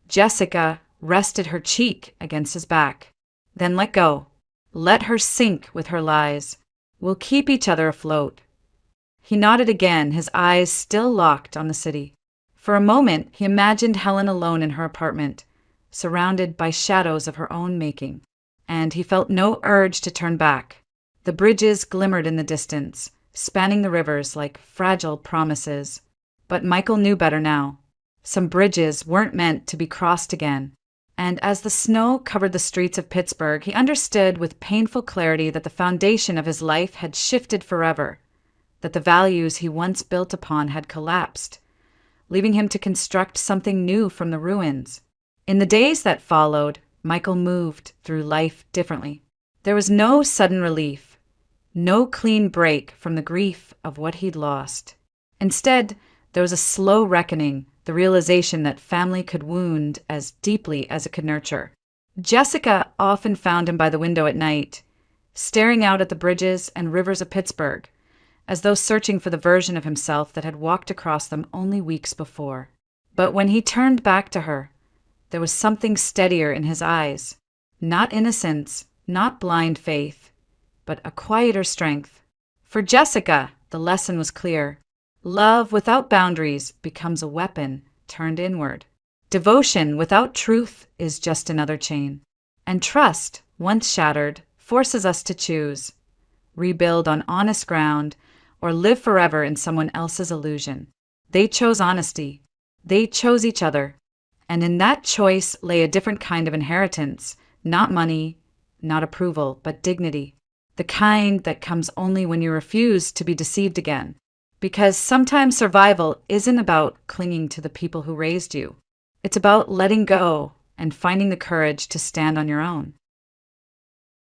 Jessica rested her cheek against his back. "Then let go. Let her sink with her lies. We'll keep each other afloat." He nodded again, his eyes still locked on the city. For a moment, he imagined Helen alone in her apartment, surrounded by shadows of her own making, and he felt no urge to turn back. The bridges glimmered in the distance, spanning the rivers like fragile promises. But Michael knew better now. Some bridges weren't meant to be crossed again. And as the snow covered the streets of Pittsburgh, he understood with painful clarity that the foundation of his life had shifted forever, that the values he once built upon had collapsed, leaving him to construct something new from the ruins. In the days that followed, Michael moved through life differently. There was no sudden relief, no clean break from the grief of what he'd lost. Instead, there was a slow reckoning, the realization that family could wound as deeply as it could nurture. Jessica often found him by the window at night, staring out at the bridges and rivers of Pittsburgh, as though searching for the version of himself that had walked across them only weeks before. But when he turned back to her, there was something steadier in his eyes. Not innocence, not blind faith, but a quieter strength. For Jessica, the lesson was clear. Love without boundaries becomes a weapon turned inward. Devotion without truth is just another chain. And trust, once shattered, forces us to choose. Rebuild on honest ground or live forever in someone else's illusion. They chose honesty. They chose each other. And in that choice lay a different kind of inheritance, not money, not approval, but dignity. The kind that comes only when you refuse to be deceived again. Because sometimes survival isn't about clinging to the people who raised you. It's about letting go and finding the courage to stand on your own.